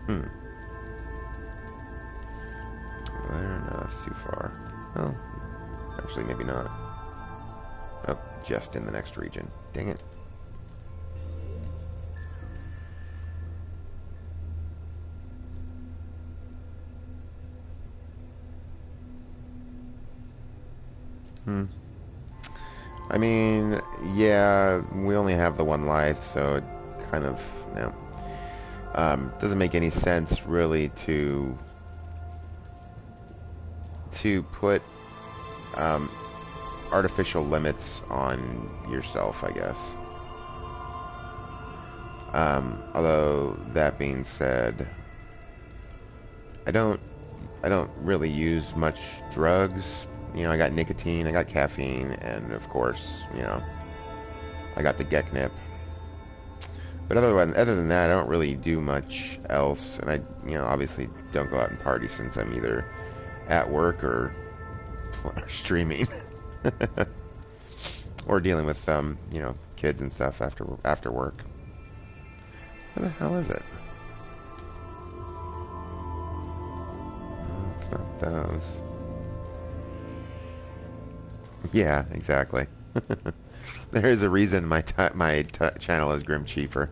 There, no, that's too far. Oh, actually, maybe not. Oh, just in the next region. Dang it. I mean, yeah, we only have the one life, so it kind of, you know, doesn't make any sense really to put artificial limits on yourself, I guess. Although that being said, I don't really use much drugs. You know, I got nicotine, I got caffeine, and of course, you know, I got the Geknip. But other than that, I don't really do much else, and I, you know, obviously don't go out and party since I'm either at work or streaming, or dealing with you know, kids and stuff after work. Where the hell is it? No, it's not those. Yeah, exactly. There is a reason my channel is Grim Chiefer.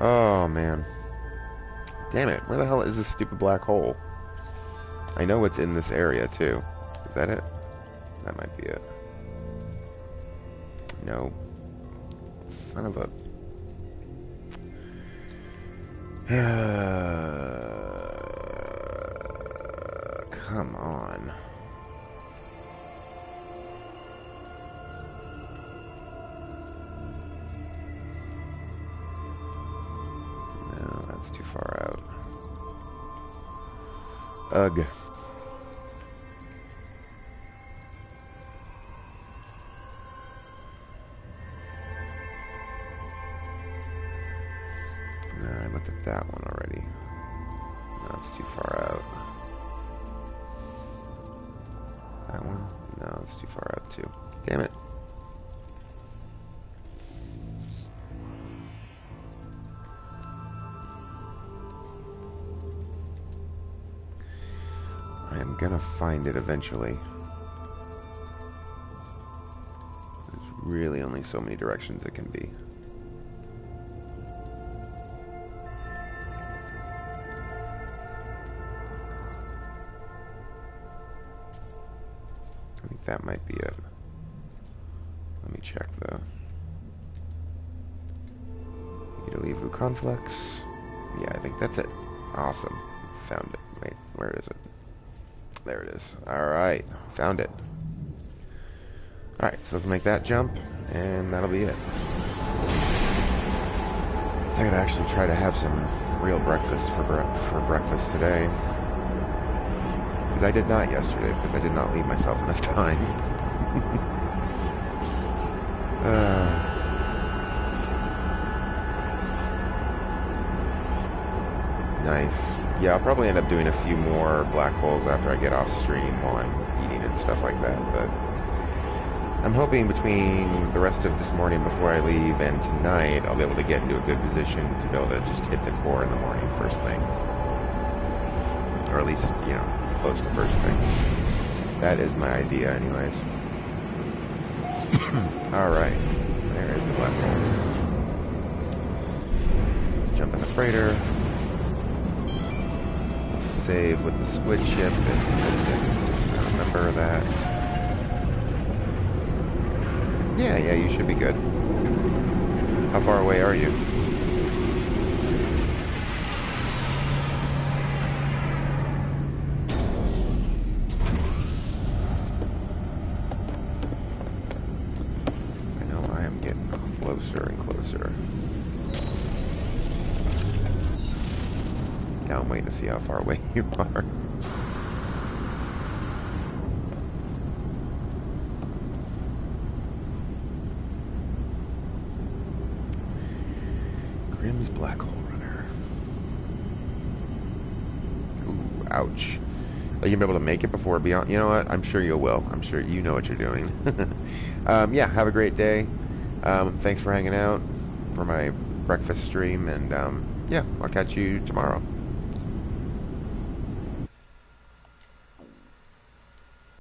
Oh man, damn it! Where the hell is this stupid black hole? I know it's in this area too. Is that it? That might be it. No. Son of a. Come on. No, that's too far out. Ugh. looked at that one already. No, it's too far out. That one? No, it's too far out too. Damn it. I am gonna find it eventually. There's really only so many directions it can be. I think that might be it. Let me check though. Leave conflicts. Yeah, I think that's it. Awesome. Found it. Wait, where is it? There it is. Alright, found it. Alright, so let's make that jump, and that'll be it. I think I'd actually try to have some real breakfast for breakfast today. Because I did not yesterday, because I did not leave myself enough time. Nice. Yeah, I'll probably end up doing a few more black holes after I get off stream while I'm eating and stuff like that, but I'm hoping between the rest of this morning before I leave and tonight, I'll be able to get into a good position to be able to just hit the core in the morning first thing. Or at least, you know, close to first thing. That is my idea anyways. Alright, there is the black hole. Let's jump in the freighter. Save with the squid ship and remember that. Yeah, you should be good. How far away are you? I know I am getting closer and closer. Now I'm waiting to see how far away you are. Grimm's Black Hole Runner. Ooh, ouch. Are you going to be able to make it before beyond? You know what? I'm sure you will. I'm sure you know what you're doing. Yeah, have a great day. Thanks for hanging out for my breakfast stream. And yeah, I'll catch you tomorrow.